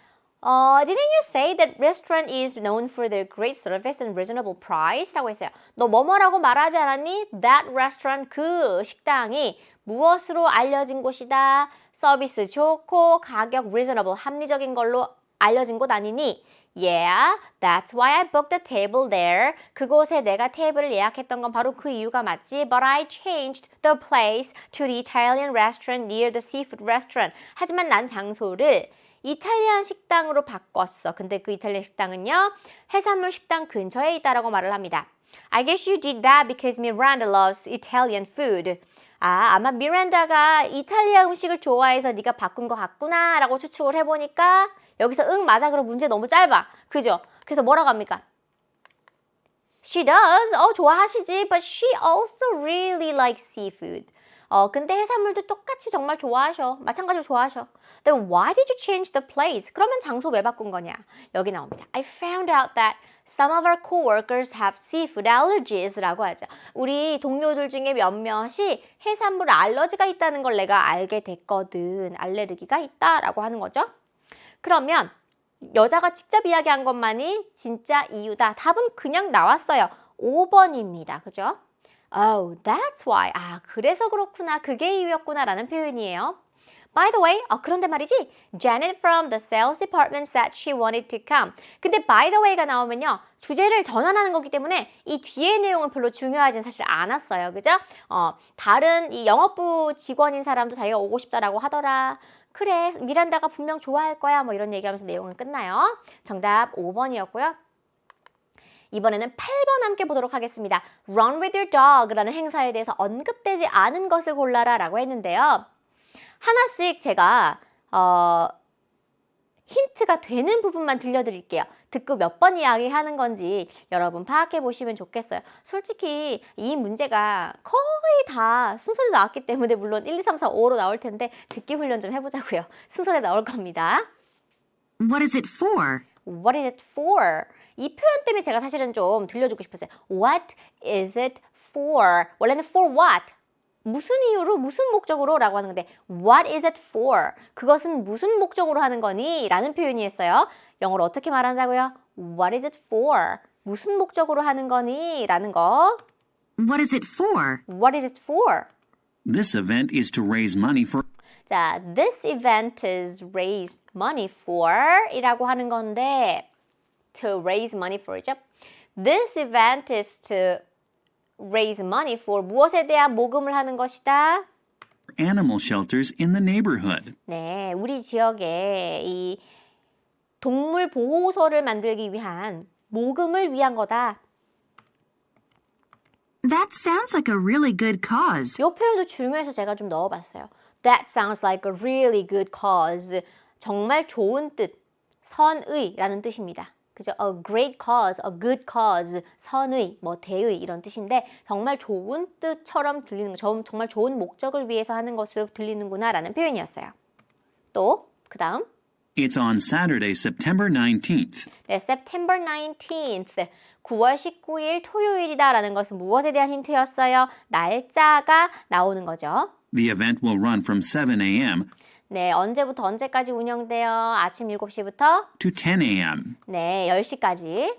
A: Didn't you say that restaurant is known for their great service and reasonable price? 라고 했어요. 너 뭐뭐라고 말하지 않았니? That restaurant, 그 식당이 무엇으로 알려진 곳이다? 서비스 좋고 가격 reasonable, 합리적인 걸로 알려진 곳 아니니? Yeah, that's why I booked a table there. 그곳에 내가 테이블을 예약했던 건 바로 그 이유가 맞지. But I changed the place to the Italian restaurant near the seafood restaurant. 하지만 난 장소를 이탈리안 식당으로 바꿨어. 근데 그 이탈리안 식당은요, 해산물 식당 근처에 있다라고 말을 합니다. I guess you did that because Miranda loves Italian food. 아마 미란다가 이탈리아 음식을 좋아해서 네가 바꾼 것 같구나 라고 추측을 해보니까 여기서 응 맞아. 그럼 문제 너무 짧아. 그죠? 그래서 뭐라고 합니까? She does. 좋아하시지. But she also really likes seafood. 근데 해산물도 똑같이 정말 좋아하셔. 마찬가지로 좋아하셔. Then why did you change the place? 그러면 장소 왜 바꾼 거냐? 여기 나옵니다. I found out that some of our coworkers have seafood allergies 라고 하죠. 우리 동료들 중에 몇몇이 해산물 알러지가 있다는 걸 내가 알게 됐거든. 알레르기가 있다라고 하는 거죠. 그러면 여자가 직접 이야기한 것만이 진짜 이유다. 답은 그냥 나왔어요. 5번입니다. 그죠? Oh, that's why. 그래서 그렇구나. 그게 이유였구나 라는 표현이에요. By the way, 그런데 말이지, Janet from the sales department said she wanted to come. 근데 by the way가 나오면요, 주제를 전환하는 거기 때문에 이 뒤에 내용은 별로 중요하진 사실 않았어요. 그죠? 다른 이 영업부 직원인 사람도 자기가 오고 싶다라고 하더라. 그래, 미란다가 분명 좋아할 거야. 뭐 이런 얘기하면서 내용은 끝나요. 정답 5번이었고요. 이번에는 8번 함께 보도록 하겠습니다. Run with your dog라는 행사에 대해서 언급되지 않은 것을 골라라 라고 했는데요. 하나씩 제가 힌트가 되는 부분만 들려드릴게요. 듣고 몇 번 이야기하는 건지 여러분 파악해 보시면 좋겠어요. 솔직히 이 문제가 거의 다 순서대로 나왔기 때문에 물론 1, 2, 3, 4, 5로 나올 텐데 듣기 훈련 좀 해보자고요. 순서대로 나올 겁니다.
B: What is it for?
A: What is it for? 이 표현 때문에 제가 사실은 좀 들려주고 싶었어요. What is it for? 원래는 for what? 무슨 이유로, 무슨 목적으로 라고 하는 건데 What is it for? 그것은 무슨 목적으로 하는 거니? 라는 표현이었어요. 영어로 어떻게 말한다고요? What is it for? 무슨 목적으로 하는 거니? 라는 거.
B: What is it for?
A: What is it for?
C: This event is to raise money for
A: 자, this event is raise money for 이라고 하는 건데 to raise money for죠. This event is to raise money for 무엇에 대한 모금을 하는 것이다.
C: animal shelters in the neighborhood.
A: 네, 우리 지역에 이 동물 보호소를 만들기 위한 모금을 위한 거다.
B: That sounds like a really good cause.
A: 이 표현도 중요해서 제가 좀 넣어봤어요. That sounds like a really good cause. 정말 좋은 뜻, 선의라는 뜻입니다. 그죠? A great cause, a good cause, 선의, 뭐 대의 이런 뜻인데 정말 좋은 뜻처럼 들리는 거, 정말 좋은 목적을 위해서 하는 것으로 들리는구나 라는 표현이었어요. 또 그 다음
C: It's on Saturday, September 19th.
A: 네, September 19th, 9월 19일 토요일이다 라는 것은 무엇에 대한 힌트였어요? 날짜가 나오는 거죠.
C: The event will run from 7 a.m.
A: 네, 언제부터 언제까지 운영돼요? 아침 7시부터
C: to 10 a.m.
A: 네, 10시까지.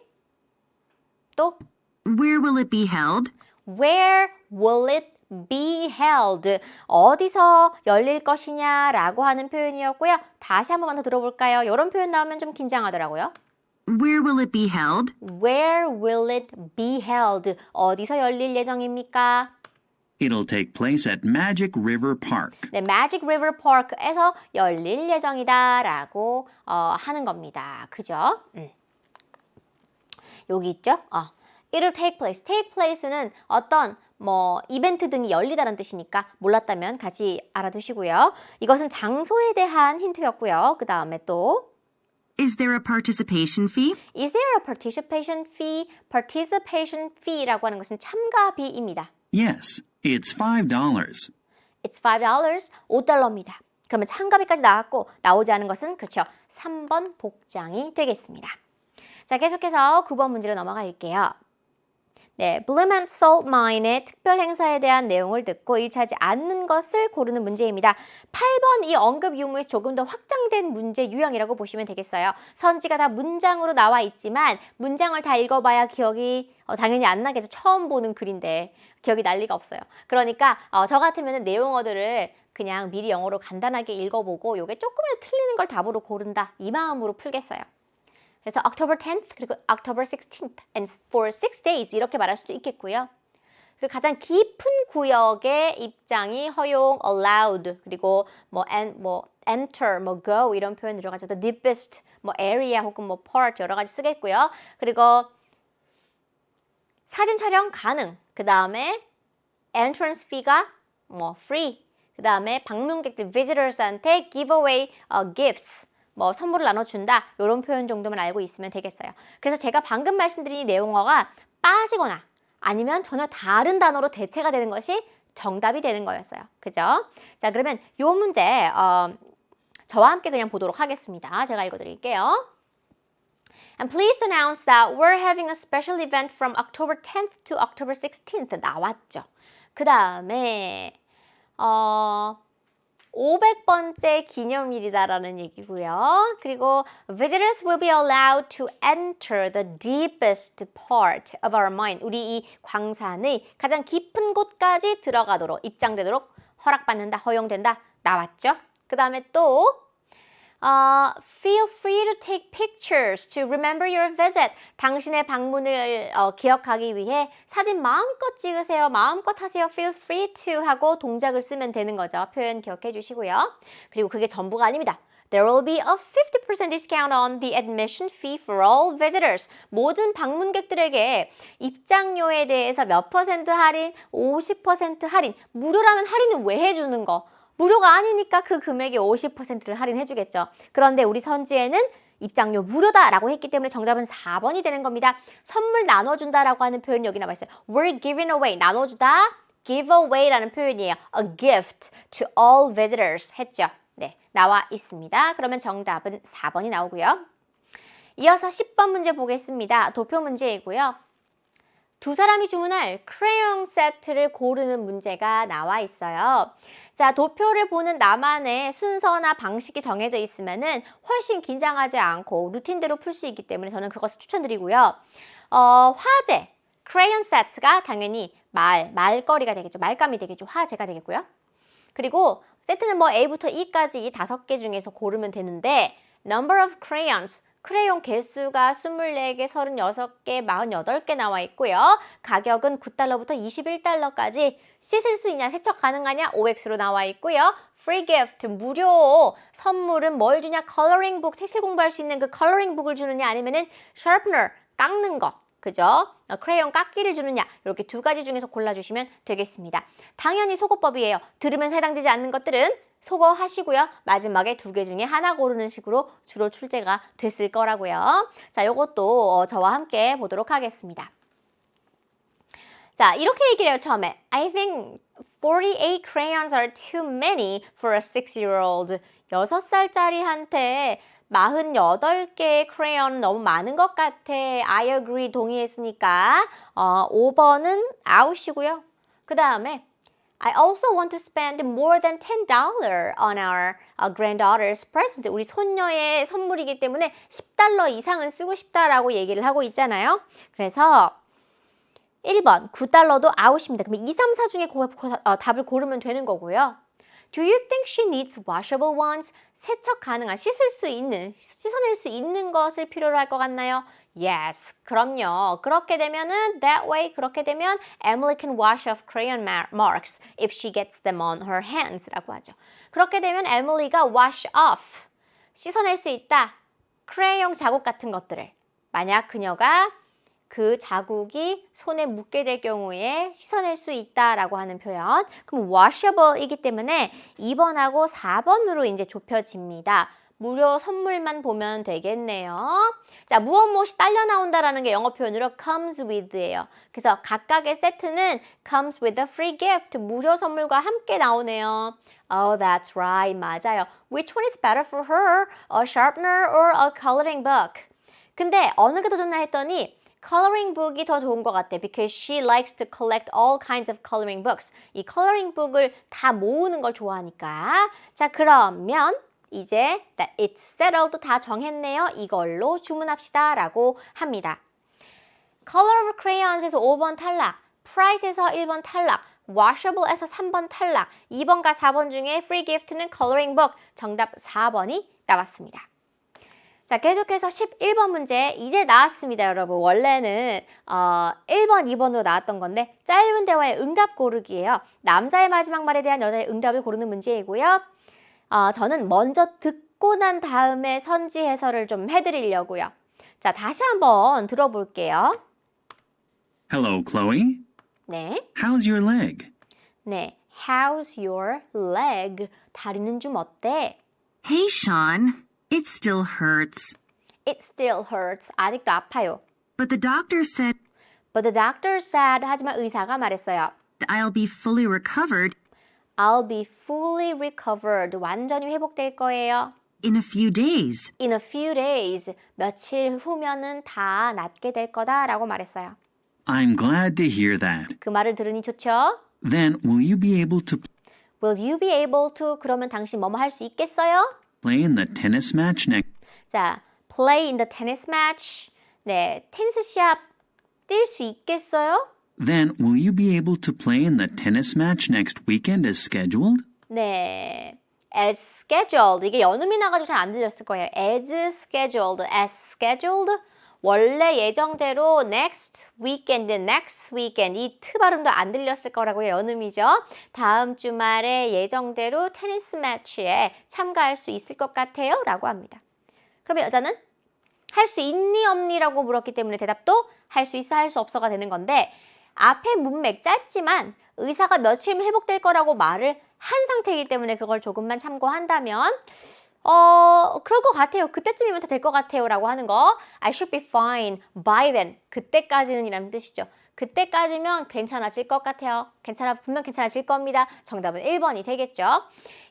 A: 또
B: Where will it be held?
A: Where will it be held? 어디서 열릴 것이냐라고 하는 표현이었고요. 다시 한 번만 더 들어볼까요? 이런 표현 나오면 좀 긴장하더라고요.
B: Where will it be held?
A: Where will it be held? 어디서 열릴 예정입니까?
C: It'll take place at Magic River Park.
A: 네, Magic River Park에서 열릴 예정이다라고 하는 겁니다. 그죠? 여기 있죠? It'll take place. Take place는 어떤 뭐 이벤트 등이 열리다는 뜻이니까 몰랐다면 같이 알아두시고요. 이것은 장소에 대한 힌트였고요. 그 다음에 또
B: Is there a participation fee?
A: Is there a participation fee? Participation fee라고 하는 것은 참가비입니다.
C: Yes, it's $5.
A: It's $5, $5입니다. 그러면 참가비까지 나왔고 나오지 않은 것은 그렇죠. 3번 복장이 되겠습니다. 자, 계속해서 9번 문제로 넘어갈게요. 네, Bloom and Salt Mine의 특별 행사에 대한 내용을 듣고 일치하지 않는 것을 고르는 문제입니다. 8번 이 언급 유무에서 조금 더 확장된 문제 유형이라고 보시면 되겠어요. 선지가 다 문장으로 나와 있지만 문장을 다 읽어봐야 기억이 당연히 안 나겠죠. 처음 보는 글인데 기억이 날 리가 없어요. 그러니까 저 같으면 내용어들을 그냥 미리 영어로 간단하게 읽어보고 요게 조금이라도 틀리는 걸 답으로 고른다. 이 마음으로 풀겠어요. 그래서 October 10th 그리고 October 16th and for 6 days 이렇게 말할 수도 있겠고요. 그리고 가장 깊은 구역의 입장이 허용, allowed 그리고 뭐 enter, 뭐 go 이런 표현 들어가죠. The deepest, 뭐 area 혹은 뭐 part 여러 가지 쓰겠고요. 그리고 사진 촬영 가능. 그 다음에 entrance fee가 뭐 free. 그 다음에 방문객들 visitors한테 give away gifts. 뭐 선물을 나눠준다 이런 표현 정도만 알고 있으면 되겠어요. 그래서 제가 방금 말씀드린 이 내용어가 빠지거나 아니면 전혀 다른 단어로 대체가 되는 것이 정답이 되는 거였어요. 그죠? 자, 그러면 이 문제 저와 함께 그냥 보도록 하겠습니다. 제가 읽어드릴게요. I'm pleased to announce that we're having a special event from October 10th to October 16th 나왔죠. 그 다음에 500번째 기념일이다라는 얘기고요. 그리고 visitors will be allowed to enter the deepest part of our mine. 우리 이 광산의 가장 깊은 곳까지 들어가도록 입장되도록 허락받는다, 허용된다 나왔죠. 그 다음에 또 Feel free to take pictures to remember your visit. 당신의 방문을 기억하기 위해 사진 마음껏 찍으세요. 마음껏 하세요. Feel free to 하고 동작을 쓰면 되는 거죠. 표현 기억해 주시고요. 그리고 그게 전부가 아닙니다. There will be a 50% discount on the admission fee for all visitors. 모든 방문객들에게 입장료에 대해서 몇 퍼센트 할인, 50% 할인. 무료라면 할인은 왜 해주는 거? 무료가 아니니까 그 금액의 50%를 할인해 주겠죠. 그런데 우리 선지에는 입장료 무료다라고 했기 때문에 정답은 4번이 되는 겁니다. 선물 나눠준다라고 하는 표현이 여기 나와 있어요. We're giving away, 나눠주다, give away라는 표현이에요. A gift to all visitors 했죠. 네, 나와 있습니다. 그러면 정답은 4번이 나오고요. 이어서 10번 문제 보겠습니다. 도표 문제이고요. 두 사람이 주문할 크레용 세트를 고르는 문제가 나와 있어요. 자, 도표를 보는 나만의 순서나 방식이 정해져 있으면은 훨씬 긴장하지 않고 루틴대로 풀 수 있기 때문에 저는 그것을 추천드리고요. 화제, 크레용 세트가 당연히 말거리가 되겠죠. 말감이 되겠죠. 화제가 되겠고요. 그리고 세트는 뭐 A부터 E까지 5개 중에서 고르면 되는데 number of crayons, 크레용 개수가 24개, 36개, 48개 나와 있고요. 가격은 $9부터 $21까지 씻을 수 있냐, 세척 가능하냐, OX로 나와 있고요. Free gift, 무료 선물은 뭘 주냐, coloring book, 색칠 공부할 수 있는 그 coloring book을 주느냐 아니면은 sharpener, 깎는 거. 그죠? 크레용 깎기를 주느냐 이렇게 두 가지 중에서 골라주시면 되겠습니다. 당연히 속어법이에요. 들으면서 해당되지 않는 것들은 속어 하시고요. 마지막에 2개 중에 하나 고르는 식으로 주로 출제가 됐을 거라고요. 자, 요것도 저와 함께 보도록 하겠습니다. 자, 이렇게 얘기를 해요, 처음에. I think 48 crayons are too many for a 6-year-old. 6살짜리한테 48개의 크레yon 너무 많은 것 같아. I agree, 동의했으니까 5번은 아웃이고요. 그 다음에 I also want to spend more than $10 on our granddaughter's present. 우리 손녀의 선물이기 때문에 $10 이상은 쓰고 싶다라고 얘기를 하고 있잖아요. 그래서 1번, $9도 아웃입니다. 그러면 2, 3, 4 중에 답을 고르면 되는 거고요. Do you think she needs washable ones? 세척 가능한, 씻어낼 수 있는 것을 필요로 할 것 같나요? Yes, 그럼요. 그렇게 되면은, 그렇게 되면 Emily can wash off crayon marks if she gets them on her hands 라고 하죠. 그렇게 되면 Emily가 wash off, 씻어낼 수 있다. 크레용 자국 같은 것들을. 만약 그녀가 그 자국이 손에 묻게 될 경우에 씻어낼 수 있다라고 하는 표현. 그럼 washable이기 때문에 2번하고 4번으로 이제 좁혀집니다. 무료 선물만 보면 되겠네요. 자, 무엇이 딸려 나온다라는 게 영어 표현으로 comes with예요. 그래서 각각의 세트는 comes with a free gift, 무료 선물과 함께 나오네요. Oh, that's right. 맞아요. Which one is better for her? A sharpener or a coloring book? 근데 어느 게 더 좋나 했더니 coloring book이 더 좋은 것 같아. Because she likes to collect all kinds of coloring books. 이 coloring book을 다 모으는 걸 좋아하니까. 자, 그러면 이제 it's settled 다 정했네요. 이걸로 주문합시다 라고 합니다. Color of crayons에서 5번 탈락, price에서 1번 탈락, washable에서 3번 탈락, 2번과 4번 중에 free gift는 coloring book. 정답 4번이 나왔습니다. 자, 계속해서 11번 문제 이제 나왔습니다, 여러분. 원래는 1번, 2번으로 나왔던 건데 짧은 대화의 응답 고르기예요. 남자의 마지막 말에 대한 여자의 응답을 고르는 문제이고요. 저는 먼저 듣고 난 다음에 선지 해설을 좀 해드리려고요. 자, 다시 한번 들어볼게요.
C: Hello, Chloe.
A: 네.
C: How's your leg?
A: 네. How's your leg? 다리는 좀 어때?
B: Hey, Sean. It still hurts.
A: It still hurts. 아직도 아파요.
B: But the doctor said
A: But the doctor said, 하지만 의사가 말했어요.
B: I'll be fully recovered
A: I'll be fully recovered. 완전히 회복될 거예요.
B: in a few days.
A: In a few days. 며칠 후면은 다 낫게 될 거다라고 말했어요.
C: I'm glad to hear that.
A: 그 말을 들으니 좋죠?
C: Then, will you be able to
A: Will you be able to? 그러면 당신 뭐뭐 할 수 있겠어요?
C: play in the tennis match next?
A: 자, play in the tennis match. 네, 테니스 시합 뛸 수 있겠어요?
C: Then, will you be able to play in the tennis match next weekend as scheduled?
A: 네, as scheduled. 이게 연음이 나가지고 잘 안 들렸을 거예요. as scheduled, as scheduled. 원래 예정대로 next weekend, next weekend 이 트 발음도 안 들렸을 거라고요. 연음이죠. 다음 주말에 예정대로 테니스 매치에 참가할 수 있을 것 같아요. 라고 합니다. 그러면 여자는 할 수 있니 없니? 라고 물었기 때문에 대답도 할 수 있어 할 수 없어가 되는 건데 앞에 문맥 짧지만 의사가 며칠 회복될 거라고 말을 한 상태이기 때문에 그걸 조금만 참고한다면 그럴 것 같아요. 그때쯤이면 다 될 것 같아요. 라고 하는 거. I should be fine by then. 그때까지는 이라는 뜻이죠. 그때까지면 괜찮아질 것 같아요. 분명 괜찮아질 겁니다. 정답은 1번이 되겠죠.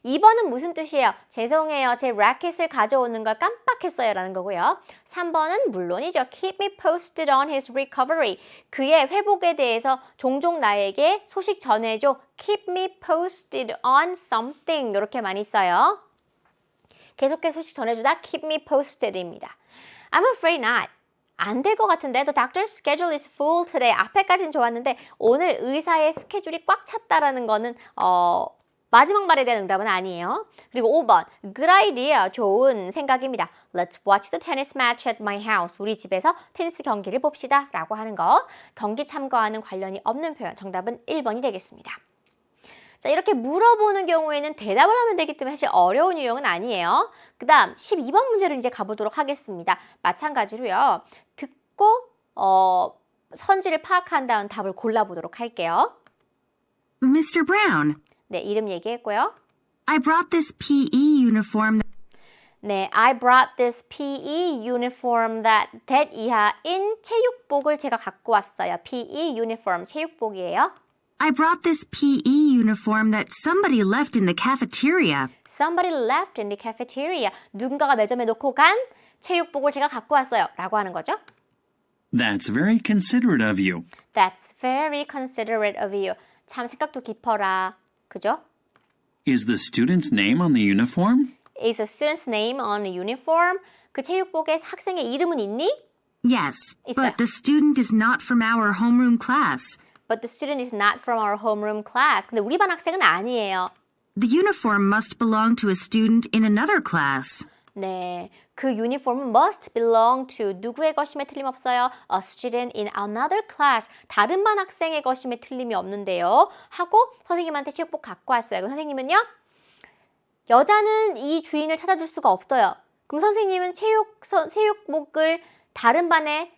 A: 2번은 무슨 뜻이에요? 죄송해요. 제 라켓을 가져오는 걸 깜빡했어요. 라는 거고요. 3번은 물론이죠. Keep me posted on his recovery. 그의 회복에 대해서 종종 나에게 소식 전해줘. Keep me posted on something. 이렇게 많이 써요. 계속해서 소식 전해주다 keep me posted입니다. I'm afraid not. 안 될 것 같은데 the doctor's schedule is full today. 앞에까지는 좋았는데 오늘 의사의 스케줄이 꽉 찼다라는 거는 마지막 말에 대한 응답은 아니에요. 그리고 5번 good idea. 좋은 생각입니다. Let's watch the tennis match at my house. 우리 집에서 테니스 경기를 봅시다. 라고 하는 거. 경기 참가와는 관련이 없는 표현. 정답은 1번이 되겠습니다. 자, 이렇게 물어보는 경우에는 대답을 하면 되기 때문에 사실 어려운 유형은 아니에요. 그 다음 12번 문제를 이제 가보도록 하겠습니다. 마찬가지로요. 듣고 선지를 파악한 다음 답을 골라보도록 할게요.
B: Mr. Brown,
A: 네, 이름 얘기했고요.
B: I brought this PE uniform.
A: 네, I brought this PE uniform that 이하인 체육복을 제가 갖고 왔어요. PE uniform, 체육복이에요.
B: I brought this PE uniform that somebody left in the cafeteria.
A: Somebody left in the cafeteria. 누군가가 매점에 놓고 간 체육복을 제가 갖고 왔어요. 라고 하는 거죠.
C: That's very considerate of you.
A: That's very considerate of you. 참 생각도 깊어라. 그죠?
C: Is the student's name on the uniform?
A: Is a student's name on a uniform? 그 체육복에 학생의 이름은 있니?
B: Yes,
A: 있어요.
B: but the student is not from our homeroom class.
A: But the student is not from our homeroom class. 근데 우리 반 학생은 아니에요.
B: The uniform must belong to a student in another class.
A: 네, 그 유니폼은 must belong to 누구의 것임에 틀림없어요. A student in another class. 다른 반 학생의 것임에 틀림이 없는데요. 하고 선생님한테 체육복 갖고 왔어요. 그럼 선생님은요? 여자는 이 주인을 찾아줄 수가 없어요. 그럼 선생님은 체육복을 다른 반에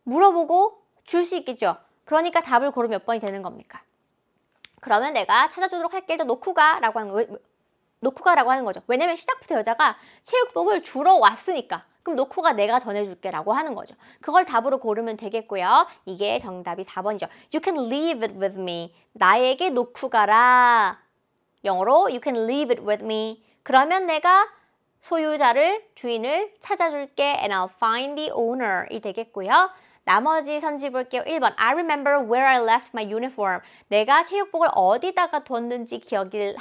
A: 물어보고 줄 수 있겠죠. 그러니까 답을 고르면 몇 번이 되는 겁니까? 그러면 내가 찾아주도록 할게. 놓고 가라고 하는 거. 놓고 가라고 하는 거죠. 왜냐면 시작부터 여자가 체육복을 주러 왔으니까. 그럼 놓고 가 내가 전해줄게 라고 하는 거죠. 그걸 답으로 고르면 되겠고요. 이게 정답이 4번이죠. You can leave it with me. 나에게 놓고 가라. 영어로 You can leave it with me. 그러면 내가 소유자를, 주인을 찾아줄게. And I'll find the owner. 이 되겠고요. 나머지 선지 볼게요. 1번 I remember where I left my uniform. 내가 체육복을 어디다가 뒀는지 기억을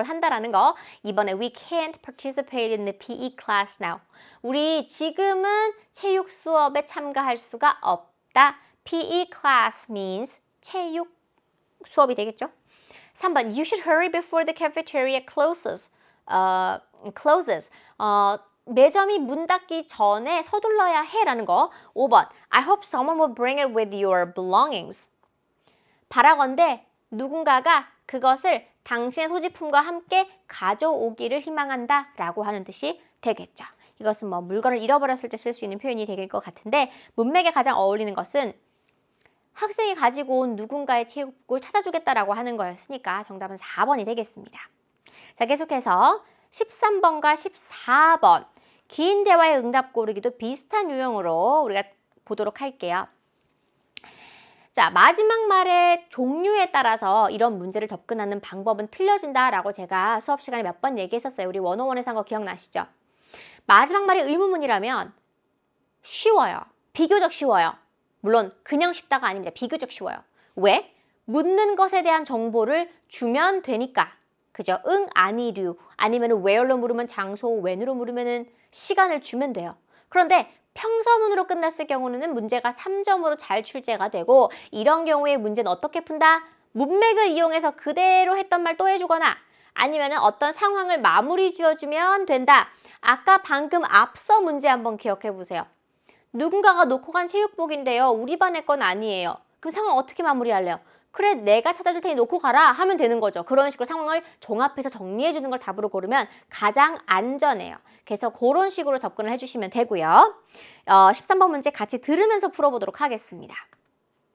A: 한다라는 거. 2번에 We can't participate in the PE class now. 우리 지금은 체육 수업에 참가할 수가 없다. PE class means 체육 수업이 되겠죠. 3번 You should hurry before the cafeteria closes. 매점이 문 닫기 전에 서둘러야 해라는 거. 5번 I hope someone will bring it with your belongings. 바라건대 누군가가 그것을 당신의 소지품과 함께 가져오기를 희망한다 라고 하는 뜻이 되겠죠. 이것은 뭐 물건을 잃어버렸을 때 쓸 수 있는 표현이 될 것 같은데 문맥에 가장 어울리는 것은 학생이 가지고 온 누군가의 체육복을 찾아주겠다라고 하는 거였으니까 정답은 4번이 되겠습니다. 자, 계속해서 13번과 14번 긴 대화의 응답 고르기도 비슷한 유형으로 우리가 보도록 할게요. 자, 마지막 말의 종류에 따라서 이런 문제를 접근하는 방법은 틀려진다라고 제가 수업 시간에 몇 번 얘기했었어요. 우리 101에서 한 거 기억나시죠? 마지막 말이 의문문이라면 쉬워요. 비교적 쉬워요. 물론 그냥 쉽다가 아닙니다. 비교적 쉬워요. 왜? 묻는 것에 대한 정보를 주면 되니까. 그죠? 응, 아니류. 아니면 where로 물으면 장소, when으로 물으면 시간을 주면 돼요. 그런데 평서문으로 끝났을 경우는 문제가 3점으로 잘 출제가 되고 이런 경우에 문제는 어떻게 푼다? 문맥을 이용해서 그대로 했던 말 또 해주거나 아니면 어떤 상황을 마무리 지어주면 된다. 아까 방금 앞서 문제 한번 기억해 보세요. 누군가가 놓고 간 체육복인데요. 우리 반의 건 아니에요. 그럼 상황 어떻게 마무리할래요? 그래, 내가 찾아줄 테니 놓고 가라 하면 되는 거죠. 그런 식으로 상황을 종합해서 정리해 주는 걸 답으로 고르면 가장 안전해요. 그래서 그런 식으로 접근을 해주시면 되고요. 13번 문제 같이 들으면서 풀어보도록 하겠습니다.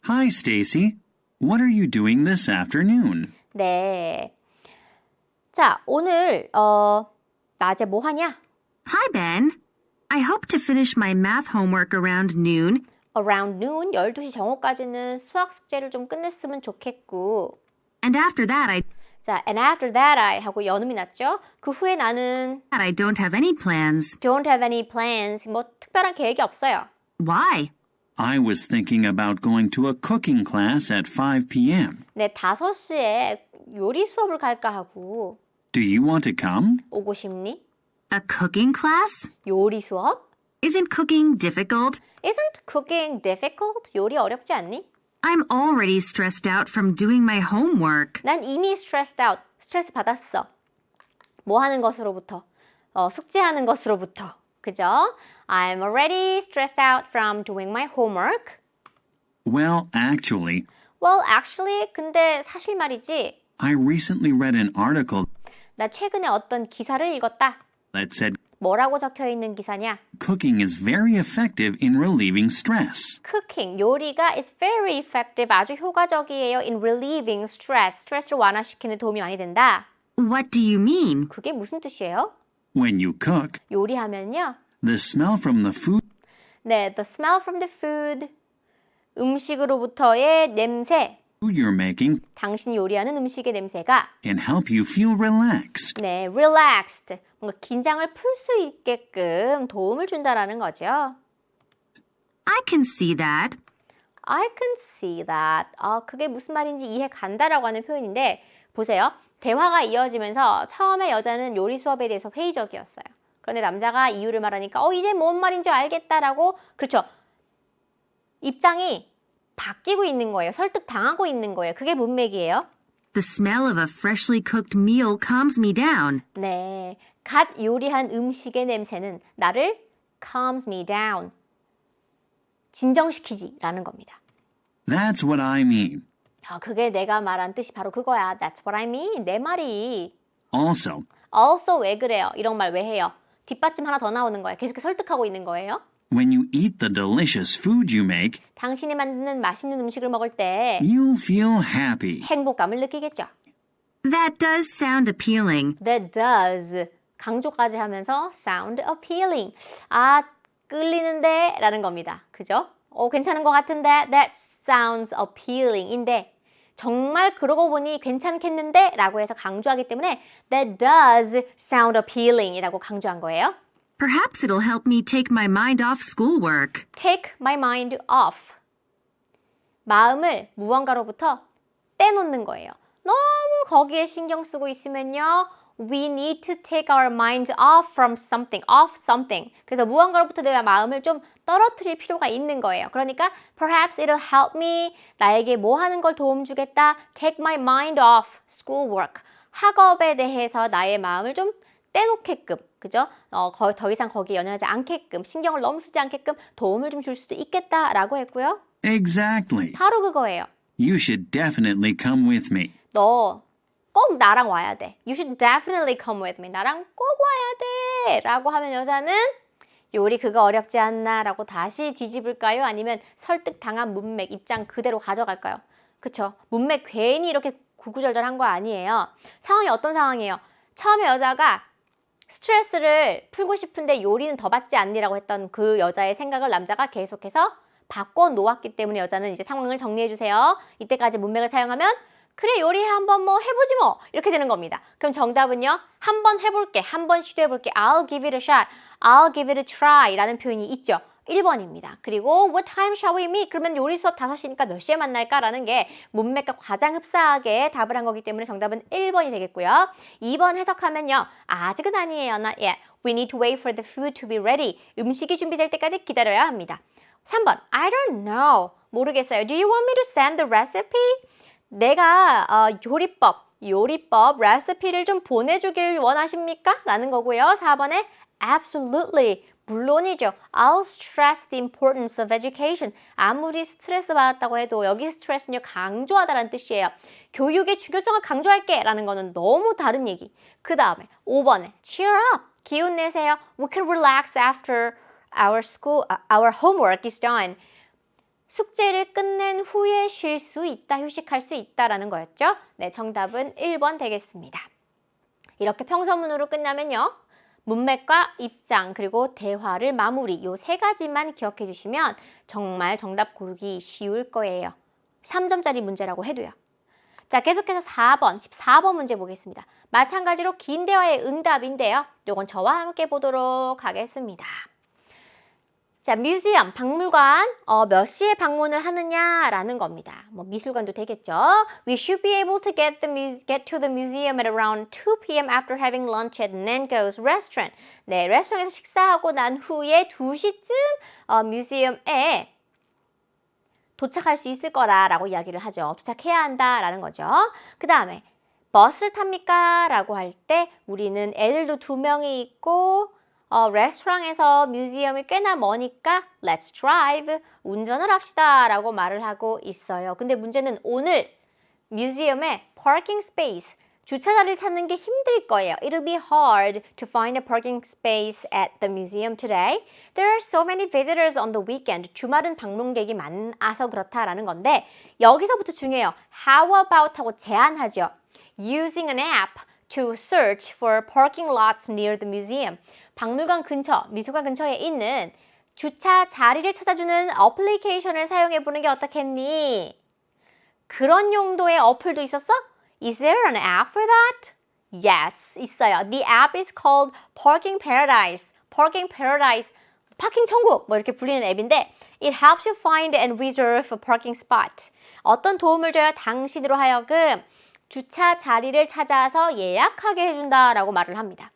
C: Hi, Stacy. What are you doing this afternoon?
A: 네. 자, 오늘 낮에 뭐 하냐?
B: Hi, Ben. I hope to finish my math homework around noon.
A: Around noon, 12시 정오까지는 수학 숙제를 좀 끝냈으면 좋겠고.
B: And after that,
A: 자, and after that I 하고 연음이 났죠? 그 후에 나는
B: I don't have any plans.
A: don't have any plans. 뭐 특별한 계획이 없어요.
B: Why?
C: I was thinking about going to a cooking class at 5 p.m.
A: 네, 5시에 요리 수업을 갈까 하고
C: Do you want to come?
A: 오고 싶니?
B: A cooking class?
A: 요리 수업?
B: Isn't cooking difficult?
A: Isn't cooking difficult? 요리 어렵지 않니?
B: I'm already stressed out from doing my homework.
A: 난 이미 stressed out, 스트레스 받았어. 뭐 하는 것으로부터? 숙제하는 것으로부터. 그죠? I'm already stressed out from doing my homework.
C: Well, actually,
A: Well, actually, 근데 사실 말이지.
C: I recently read an article
A: 나 최근에 어떤 기사를 읽었다.
C: that said
A: 뭐라고 적혀 있는 기사냐?
C: cooking is very effective in relieving stress.
A: Cooking, 요리가 is very effective, 아주 효과적이에요. In relieving stress, 스트레스를 완화시키는 데 도움이 많이 된다.
B: What do you mean?
A: 그게 무슨 뜻이에요?
C: When you cook,
A: 요리하면요.
C: the smell from the food
A: 네, the smell from the food, 음식으로부터의 냄새,
C: you're making
A: 당신이 요리하는 음식의 냄새가
C: can help you feel relaxed.
A: 네, relaxed, 뭔가 긴장을 풀 수 있게끔 도움을 준다라는 거죠.
B: I can see that.
A: I can see that. 그게 무슨 말인지 이해 간다라고 하는 표현인데 보세요. 대화가 이어지면서 처음에 여자는 요리 수업에 대해서 회의적이었어요. 그런데 남자가 이유를 말하니까 이제 뭔 말인지 알겠다라고 그렇죠. 입장이 바뀌고 있는 거예요. 설득당하고 있는 거예요. 그게 문맥이에요.
B: The smell of a freshly cooked meal calms me down.
A: 네, 갓 요리한 음식의 냄새는 나를 calms me down. 진정시키지라는 겁니다.
C: That's what I mean.
A: 그게 내가 말한 뜻이 바로 그거야. That's what I mean. 내 말이.
C: Also,
A: Also 왜 그래요? 이런 말 왜 해요? 뒷받침 하나 더 나오는 거예요. 계속 설득하고 있는 거예요.
C: when you eat the delicious food you make,
A: 당신이 만드는 맛있는 음식을 먹을 때
C: you'll feel happy.
A: 행복감을 느끼겠죠.
B: That does sound appealing.
A: That does. 강조까지 하면서 sound appealing. 끌리는데 라는 겁니다. 그죠? 괜찮은 것 같은데 that sounds appealing 인데 정말 그러고 보니 괜찮겠는데 라고 해서 강조하기 때문에 that does sound appealing 이라고 강조한 거예요.
B: Perhaps it'll help me take my mind off schoolwork.
A: Take my mind off. 마음을 무언가로부터 떼놓는 거예요. 너무 거기에 신경 쓰고 있으면요. We need to take our mind off from something, off something. 그래서 무언가로부터 내 마음을 좀 떨어뜨릴 필요가 있는 거예요. 그러니까 perhaps it'll help me. 나에게 뭐 하는 걸 도움 주겠다. Take my mind off schoolwork. 학업에 대해서 나의 마음을 좀 떼놓게끔, 그죠? 더 이상 거기에 연연하지 않게끔, 신경을 너무 쓰지 않게끔 도움을 좀 줄 수도 있겠다라고 했고요.
C: Exactly.
A: 바로 그거예요.
C: You should definitely come with me.
A: 너 꼭 나랑 와야 돼. You should definitely come with me. 나랑 꼭 와야 돼. 라고 하면 여자는 요리 그거 어렵지 않나? 라고 다시 뒤집을까요? 아니면 설득당한 문맥, 입장 그대로 가져갈까요? 그쵸? 문맥 괜히 이렇게 구구절절한 거 아니에요. 상황이 어떤 상황이에요? 처음에 여자가 스트레스를 풀고 싶은데 요리는 더 받지 않니라고 했던 그 여자의 생각을 남자가 계속해서 바꿔놓았기 때문에 여자는 이제 상황을 정리해주세요. 이때까지 문맥을 사용하면 그래 요리 한번 뭐 해보지 뭐 이렇게 되는 겁니다. 그럼 정답은요. 한번 해볼게. 한번 시도해볼게. I'll give it a shot. I'll give it a try 라는 표현이 있죠. 1번입니다. 그리고 what time shall we meet? 그러면 요리 수업 5시니까 몇 시에 만날까? 라는 게 문맥과 가장 흡사하게 답을 한 거기 때문에 정답은 1번이 되겠고요. 2번 해석하면요. 아직은 아니에요. Not yet. We need to wait for the food to be ready. 음식이 준비될 때까지 기다려야 합니다. 3번 I don't know. 모르겠어요. Do you want me to send the recipe? 내가 요리법, 요리법, 레시피를 좀 보내주길 원하십니까? 라는 거고요. 4번에 absolutely, 물론이죠. I'll stress the importance of education. 아무리 스트레스 받았다고 해도 여기 스트레스는요, 강조하다라는 뜻이에요. 교육의 중요성을 강조할게 라는 거는 너무 다른 얘기. 그 다음에 5번에 cheer up, 기운 내세요. We can relax after our homework is done. 숙제를 끝낸 후에 쉴 수 있다, 휴식할 수 있다라는 거였죠. 네, 정답은 1번 되겠습니다. 이렇게 평서문으로 끝나면요. 문맥과 입장 그리고 대화를 마무리 이 세 가지만 기억해 주시면 정말 정답 고르기 쉬울 거예요. 3점짜리 문제라고 해도요. 자, 계속해서 4번, 14번 문제 보겠습니다. 마찬가지로 긴 대화의 응답인데요. 이건 저와 함께 보도록 하겠습니다. 자, 뮤지엄, 박물관, 몇 시에 방문을 하느냐라는 겁니다. 뭐 미술관도 되겠죠. We should be able to get to the museum at around 2 p.m. after having lunch at Nango's restaurant. 네, 레스토랑에서 식사하고 난 후에 2시쯤 뮤지엄에 도착할 수 있을 거다라고 이야기를 하죠. 도착해야 한다라는 거죠. 그 다음에 버스를 탑니까? 라고 할 때 우리는 애들도 2명이 있고 레스토랑에서 뮤지엄이 꽤나 머니까 Let's drive, 운전을 합시다 라고 말을 하고 있어요. 근데 문제는 오늘 뮤지엄에 parking space, 주차 자리를 찾는 게 힘들 거예요. It'll be hard to find a parking space at the museum today. There are so many visitors on the weekend. 주말은 방문객이 많아서 그렇다라는 건데 여기서부터 중요해요. How about 하고 제안하죠. Using an app to search for parking lots near the museum. 박물관 근처, 미술관 근처에 있는 주차 자리를 찾아주는 어플리케이션을 사용해보는 게 어떻겠니? 그런 용도의 어플도 있었어? Is there an app for that? Yes, 있어요. The app is called Parking Paradise. Parking Paradise, 파킹 천국 뭐 이렇게 불리는 앱인데 It helps you find and reserve a parking spot. 어떤 도움을 줘요? 당신으로 하여금 주차 자리를 찾아서 예약하게 해준다라고 말을 합니다.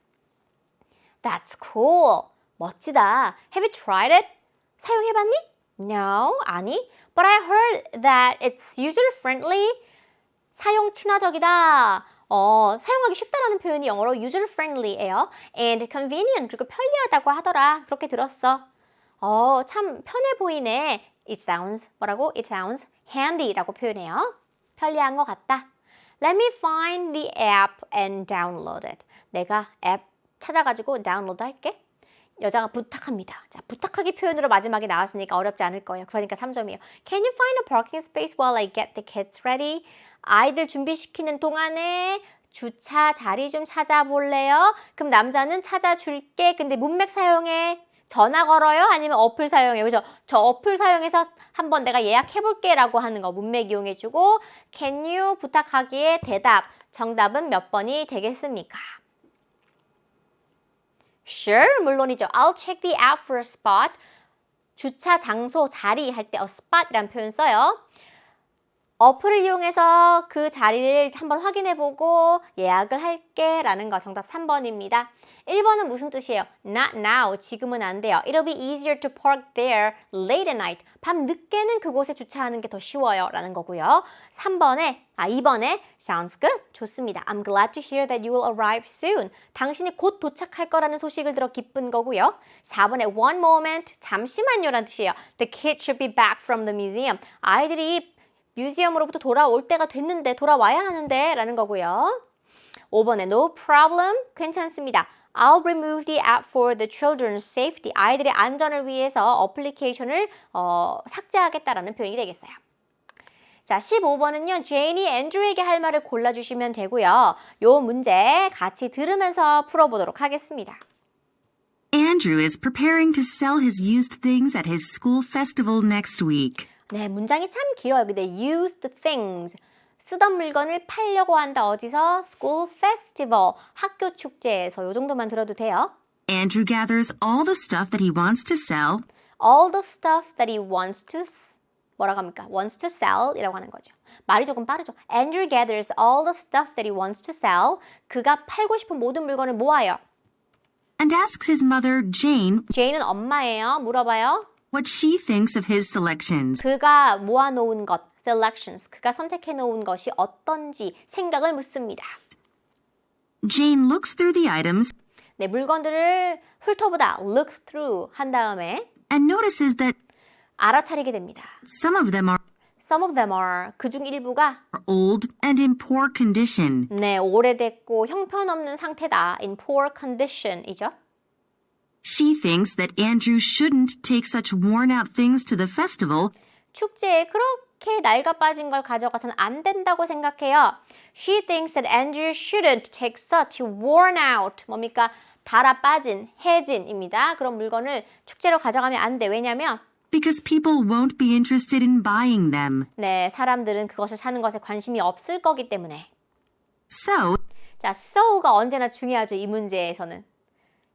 A: That's cool. 멋지다. Have you tried it? 사용해봤니? No, 아니. But I heard that it's user-friendly. 사용 친화적이다. 사용하기 쉽다라는 표현이 영어로 user-friendly예요. And convenient. 그리고 편리하다고 하더라. 그렇게 들었어. 참 편해 보이네. It sounds 뭐라고? It sounds handy라고 표현해요. 편리한 것 같다. Let me find the app and download it. 내가 앱 찾아가지고 다운로드 할게. 여자가 부탁합니다. 자, 부탁하기 표현으로 마지막에 나왔으니까 어렵지 않을 거예요. 그러니까 3점이에요. Can you find a parking space while I get the kids ready? 아이들 준비시키는 동안에 주차 자리 좀 찾아볼래요? 그럼 남자는 찾아줄게. 근데 문맥 사용해. 전화 걸어요? 아니면 어플 사용해? 그죠? 저 어플 사용해서 한번 내가 예약해볼게 라고 하는 거 문맥 이용해주고 Can you 부탁하기에 대답. 정답은 몇 번이 되겠습니까? Sure, 물론이죠. I'll check the app for a spot. 주차 장소, 자리 할 때 a spot이라는 표현 써요. 어플을 이용해서 그 자리를 한번 확인해보고 예약을 할게 라는 거 정답 3번입니다. 1번은 무슨 뜻이에요? Not now, 지금은 안 돼요. It'll be easier to park there late at night. 밤 늦게는 그곳에 주차하는 게 더 쉬워요 라는 거고요. 2번에 sounds good, 좋습니다. I'm glad to hear that you will arrive soon. 당신이 곧 도착할 거라는 소식을 들어 기쁜 거고요. 4번에 one moment, 잠시만요 라는 뜻이에요. The kids should be back from the museum. 아이들이 뮤지엄으로부터 돌아올 때가 됐는데 돌아와야 하는데 라는 거고요. 5번에 no problem, 괜찮습니다. I'll remove the app for the children's safety. 아이들의 안전을 위해서 어플리케이션을 삭제하겠다라는 표현이 되겠어요. 자, 15번은요. 제인이 앤드루에게 할 말을 골라주시면 되고요. 요 문제 같이 들으면서 풀어보도록 하겠습니다.
B: Andrew is preparing to sell his used things at his school festival next week.
A: 네, 문장이 참 길어요. 근데 used things, 쓰던 물건을 팔려고 한다. 어디서? School festival, 학교 축제에서. 요 정도만 들어도 돼요.
B: Andrew gathers all the stuff that he wants to sell.
A: All the stuff that he wants to 뭐라고 합니까? wants to sell 이라고 하는 거죠. 말이 조금 빠르죠. Andrew gathers all the stuff that he wants to sell. 그가 팔고 싶은 모든 물건을 모아요.
B: And asks his mother, Jane,
A: Jane은 엄마예요. 물어봐요.
B: what she thinks of his selections.
A: 그가 모아놓은 것, selections, 그가 선택해놓은 것이 어떤지 생각을 묻습니다.
B: Jane looks through the items
A: 네, 물건들을 훑어보다, look through 한 다음에
B: and notices that
A: 알아차리게 됩니다.
B: some of them are
A: Some of them are, 그중 일부가
B: old and in poor condition.
A: 네, 오래됐고 형편없는 상태다. in poor condition이죠.
B: She thinks that Andrew shouldn't take such worn-out things to the festival
A: 축제에 그렇게 낡아 빠진 걸 가져가서는 안 된다고 생각해요. She thinks that Andrew shouldn't take such worn out, 뭡니까? 닳아 빠진, 해진입니다. 그런 물건을 축제로 가져가면 안 돼. 왜냐면
B: because people won't be interested in buying them.
A: 네, 사람들은 그것을 사는 것에 관심이 없을 거기 때문에.
B: So,
A: 자, so가 언제나 중요하죠. 이 문제에서는.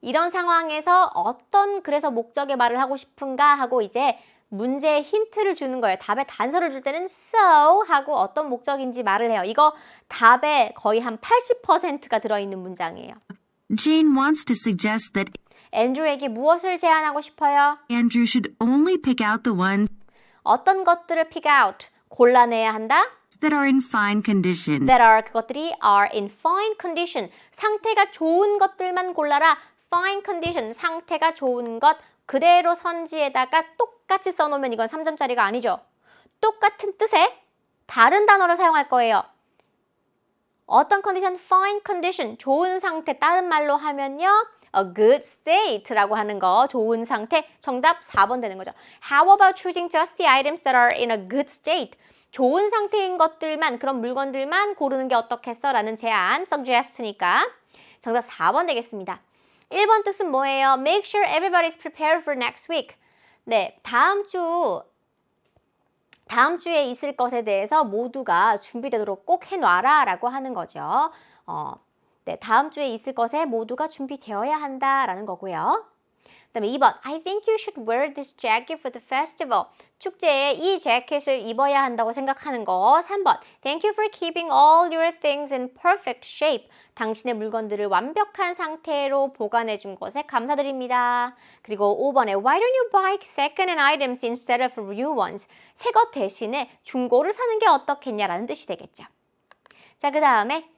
A: 이런 상황에서 어떤 그래서 목적의 말을 하고 싶은가 하고 이제 문제에 힌트를 주는 거예요. 답에 단서를 줄 때는 so 하고 어떤 목적인지 말을 해요. 이거 답에 거의 한 80%가 들어있는 문장이에요.
B: Jane wants to suggest that
A: 앤드루에게 무엇을 제안하고 싶어요?
B: Andrew should only pick out the ones
A: 어떤 것들을 pick out, 골라내야 한다?
B: that are in fine condition.
A: That are, 그것들이 are in fine condition. 상태가 좋은 것들만 골라라. fine condition, 상태가 좋은 것 그대로 선지에다가 똑같이 써놓으면 이건 3점짜리가 아니죠. 똑같은 뜻의 다른 단어를 사용할 거예요. 어떤 컨디션? fine condition, 좋은 상태. 다른 말로 하면요. a good state라고 하는 거, 좋은 상태. 정답 4번 되는 거죠. How about choosing just the items that are in a good state? 좋은 상태인 것들만, 그런 물건들만 고르는 게 어떻겠어? 라는 제안, suggest니까. 정답 4번 되겠습니다. 1번 뜻은 뭐예요? Make sure everybody is prepared for next week. 네, 다음 주에 있을 것에 대해서 모두가 준비되도록 꼭 해놔라 라고 하는 거죠. 네, 다음 주에 있을 것에 모두가 준비되어야 한다라는 거고요. 그 다음에 2번, I think you should wear this jacket for the festival. 축제에 이 재킷을 입어야 한다고 생각하는 거. 3번, Thank you for keeping all your things in perfect shape. 당신의 물건들을 완벽한 상태로 보관해 준 것에 감사드립니다. 그리고 5번에 Why don't you buy second-hand items instead of new ones? 새 것 대신에 중고를 사는 게 어떻겠냐라는 뜻이 되겠죠. 자, 그 다음에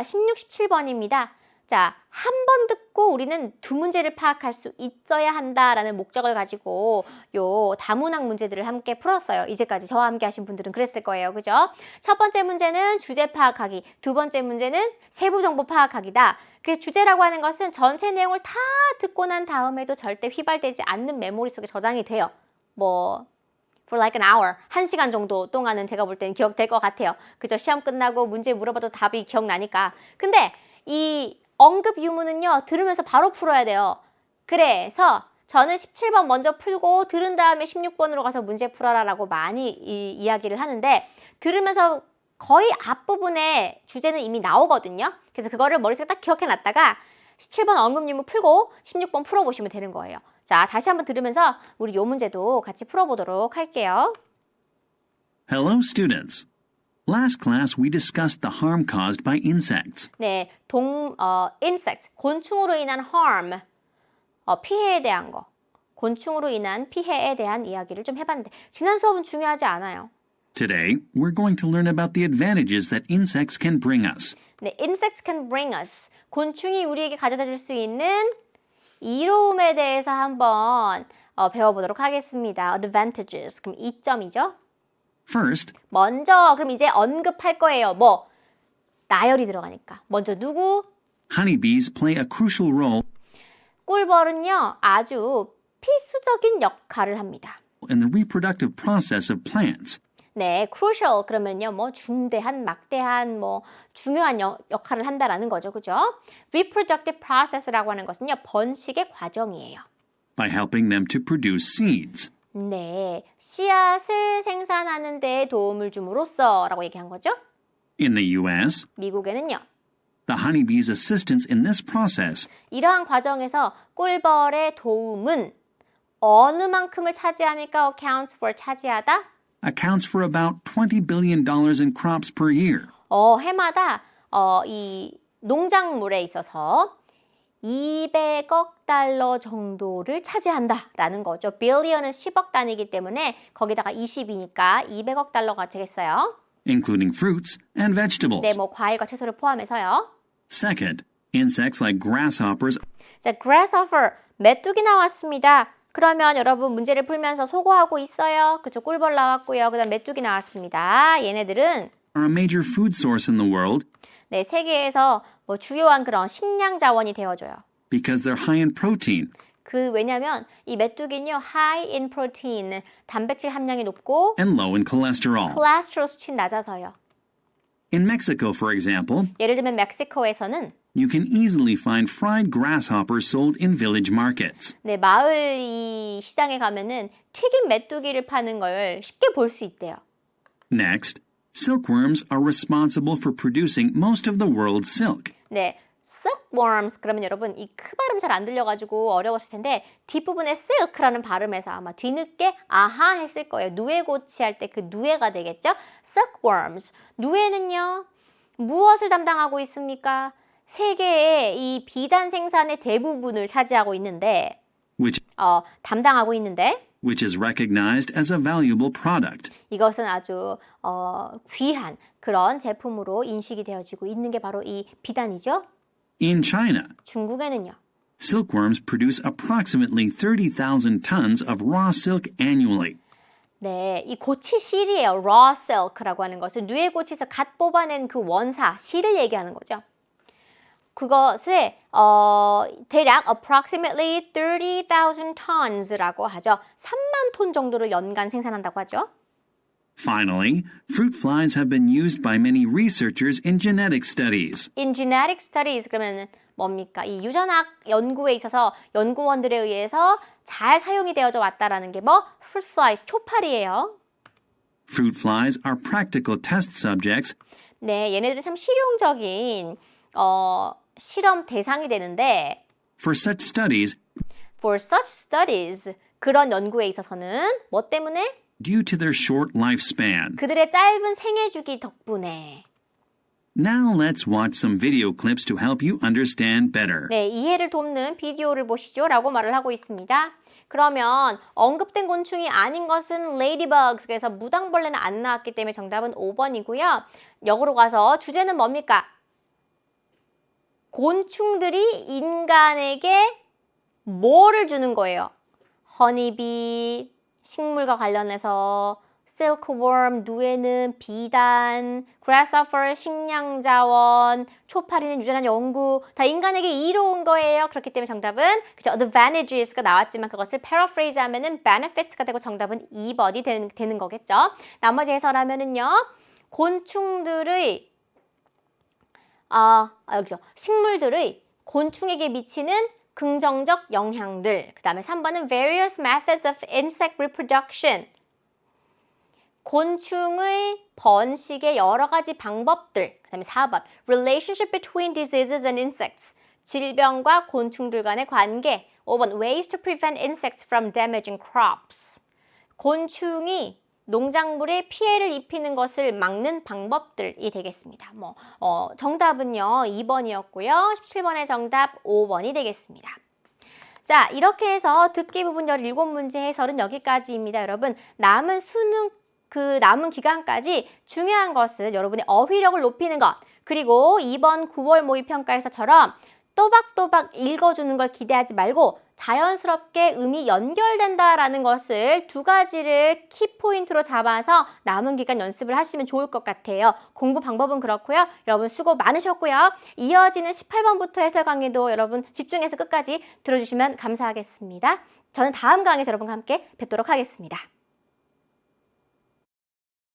A: 16, 17번입니다. 자, 한 번 듣고 우리는 두 문제를 파악할 수 있어야 한다라는 목적을 가지고 요 다문학 문제들을 함께 풀었어요. 이제까지 저와 함께 하신 분들은 그랬을 거예요. 그죠? 첫 번째 문제는 주제 파악하기, 두 번째 문제는 세부 정보 파악하기다. 그래서 주제라고 하는 것은 전체 내용을 다 듣고 난 다음에도 절대 휘발되지 않는 메모리 속에 저장이 돼요. 뭐 for like an hour, 1시간 정도 동안은 제가 볼 때는 기억될 것 같아요. 그죠? 시험 끝나고 문제 물어봐도 답이 기억나니까. 근데 이 언급 유무는요, 들으면서 바로 풀어야 돼요. 그래서 저는 17번 먼저 풀고 들은 다음에 16번으로 가서 문제 풀어라 라고 많이 이야기를 하는데 들으면서 거의 앞부분에 주제는 이미 나오거든요. 그래서 그거를 머릿속에 딱 기억해 놨다가 17번 언급 유무 풀고 16번 풀어보시면 되는 거예요. 자, 다시 한번 들으면서 우리 요 문제도 같이 풀어보도록 할게요.
C: Hello, students. Last class, we discussed the harm caused by insects.
A: 네, insects, 곤충으로 인한 harm, 피해에 대한 거. 곤충으로 인한 피해에 대한 이야기를 좀 해봤는데 지난 수업은 중요하지 않아요.
C: Today, we're going to learn about the advantages that insects can bring us.
A: 네, insects can bring us. 곤충이 우리에게 가져다 줄 수 있는 이로움에 대해서 한번 배워보도록 하겠습니다. advantages, 그럼 이점이죠.
C: First,
A: 먼저 그럼 이제 언급할 거예요. 뭐 나열이 들어가니까. 먼저 누구?
C: honeybees play a crucial role
A: 꿀벌은요 아주 필수적인 역할을 합니다.
C: in the reproductive process of plants.
A: 네, crucial 그러면요 뭐 중대한, 막대한, 뭐 중요한 역할을 한다라는 거죠, 그죠? reproductive process라고 하는 것은요 번식의 과정이에요.
C: By helping them to produce seeds.
A: 네, 씨앗을 생산하는 데 도움을 줌으로써라고 얘기한 거죠.
C: In the U.S.,
A: 미국에는요.
C: the honeybees' assistance in this process
A: 이러한 과정에서 꿀벌의 도움은 어느 만큼을 차지합니까? accounts for 차지하다?
C: accounts for about $20 billion in crops per year.
A: 해마다 이 농작물에 있어서 200억 달러 정도를 차지한다라는 거죠. billion은 10억 단위이기 때문에 거기다가 20이니까 200억 달러가 되겠어요.
C: including fruits and
A: 네,
C: vegetables.
A: 뭐 과일과 채소를 포함해서요.
C: Second, insects like grasshoppers
A: 자, grasshopper, 메뚜기 나왔습니다. 그러면 여러분 문제를 풀면서 소거하고 있어요. 그렇죠. 꿀벌 나왔고요. 그 다음 메뚜기 나왔습니다. 얘네들은
C: are a major food source in the world
A: 네, 세계에서 뭐 주요한 그런 식량 자원이 되어줘요.
C: because they're high in protein.
A: 왜냐면 이 메뚜기는요, high in protein, 단백질 함량이 높고
C: and low in cholesterol.
A: 콜레스테롤 수치는 낮아서요.
C: In Mexico, for example,
A: 예를 들면 멕시코에서는
C: you can easily find fried grasshoppers sold in village markets.
A: 네, 마을 이 시장에 가면은 튀긴 메뚜기를 파는 걸 쉽게 볼 수 있대요.
C: Next, silkworms are responsible for producing most of the world's silk.
A: 네, silkworms 그러면 여러분 이 크 발음 잘 안 들려가지고 어려웠을 텐데 뒷부분에 silk라는 발음에서 아마 뒤늦게 아하 했을 거예요. 누에고치 할 때 그 누에가 되겠죠? silkworms. 누에는요 무엇을 담당하고 있습니까? 세계의 이 비단 생산의 대부분을 차지하고 있는데 담당하고 있는데
C: which is recognized as a valuable product.
A: 이것은 아주 귀한 그런 제품으로 인식이 되어지고 있는 게 바로 이 비단이죠.
C: In China,
A: 중국에는요.
C: silkworms produce approximately 30,000 tons of raw silk annually.
A: 네, 이 고치 실이에요. raw silk라고 하는 것은 누에고치에서 갓 뽑아낸 그 원사, 실을 얘기하는 거죠. 그것을 대략 approximately 30,000 tons라고 하죠. 3만 톤 정도를 연간 생산한다고 하죠.
C: Finally, fruit flies have been used by many researchers in genetic studies.
A: In genetic studies 그러면 뭡니까? 이 유전학 연구에 있어서 연구원들에 의해서 잘 사용이 되어져 왔다라는 게 뭐? fruit flies, 초파리예요.
C: Fruit flies are practical test subjects
A: 네, 얘네들은 참 실용적인 실험 대상이 되는데
C: for such studies
A: for such studies 그런 연구에 있어서는 뭐 때문에?
C: due to their short lifespan.
A: 그들의 짧은 생애 주기 덕분에.
C: Now let's watch some video clips to help you understand better.
A: 네, 이해를 돕는 비디오를 보시죠 라고 말을 하고 있습니다. 그러면 언급된 곤충이 아닌 것은 ladybugs, 그래서 무당벌레는 안 나왔기 때문에 정답은 5번이고요. 역으로 가서 주제는 뭡니까? 곤충들이 인간에게 뭐를 주는 거예요? 허니비, 식물과 관련해서 silkworm, 누에는 비단, grasshopper, 식량자원, 초파리는 유전학 연구, 다 인간에게 이로운 거예요. 그렇기 때문에 정답은 그죠? advantages가 나왔지만 그것을 paraphrase 하면은 benefits가 되고 정답은 2번이 되는 거겠죠. 나머지 해설하면은요. 곤충들의 여기죠. 식물들의 곤충에게 미치는 긍정적 영향들. 그 다음에 3번은 various methods of insect reproduction. 곤충의 번식의 여러 가지 방법들. 그 다음에 4번 relationship between diseases and insects. 질병과 곤충들 간의 관계. 5번 ways to prevent insects from damaging crops. 곤충이 농작물에 피해를 입히는 것을 막는 방법들이 되겠습니다. 정답은요 2번이었고요. 17번의 정답 5번이 되겠습니다. 자, 이렇게 해서 듣기 부분 17문제 해설은 여기까지입니다. 여러분, 남은 수능 남은 기간까지 중요한 것은 여러분의 어휘력을 높이는 것, 그리고 이번 9월 모의평가에서처럼 또박또박 읽어주는 걸 기대하지 말고 자연스럽게 음이 연결된다라는 것을 두 가지를 키포인트로 잡아서 남은 기간 연습을 하시면 좋을 것 같아요. 공부 방법은 그렇고요. 여러분 수고 많으셨고요. 이어지는 18번부터 해설 강의도 여러분 집중해서 끝까지 들어주시면 감사하겠습니다. 저는 다음 강의에서 여러분과 함께 뵙도록 하겠습니다.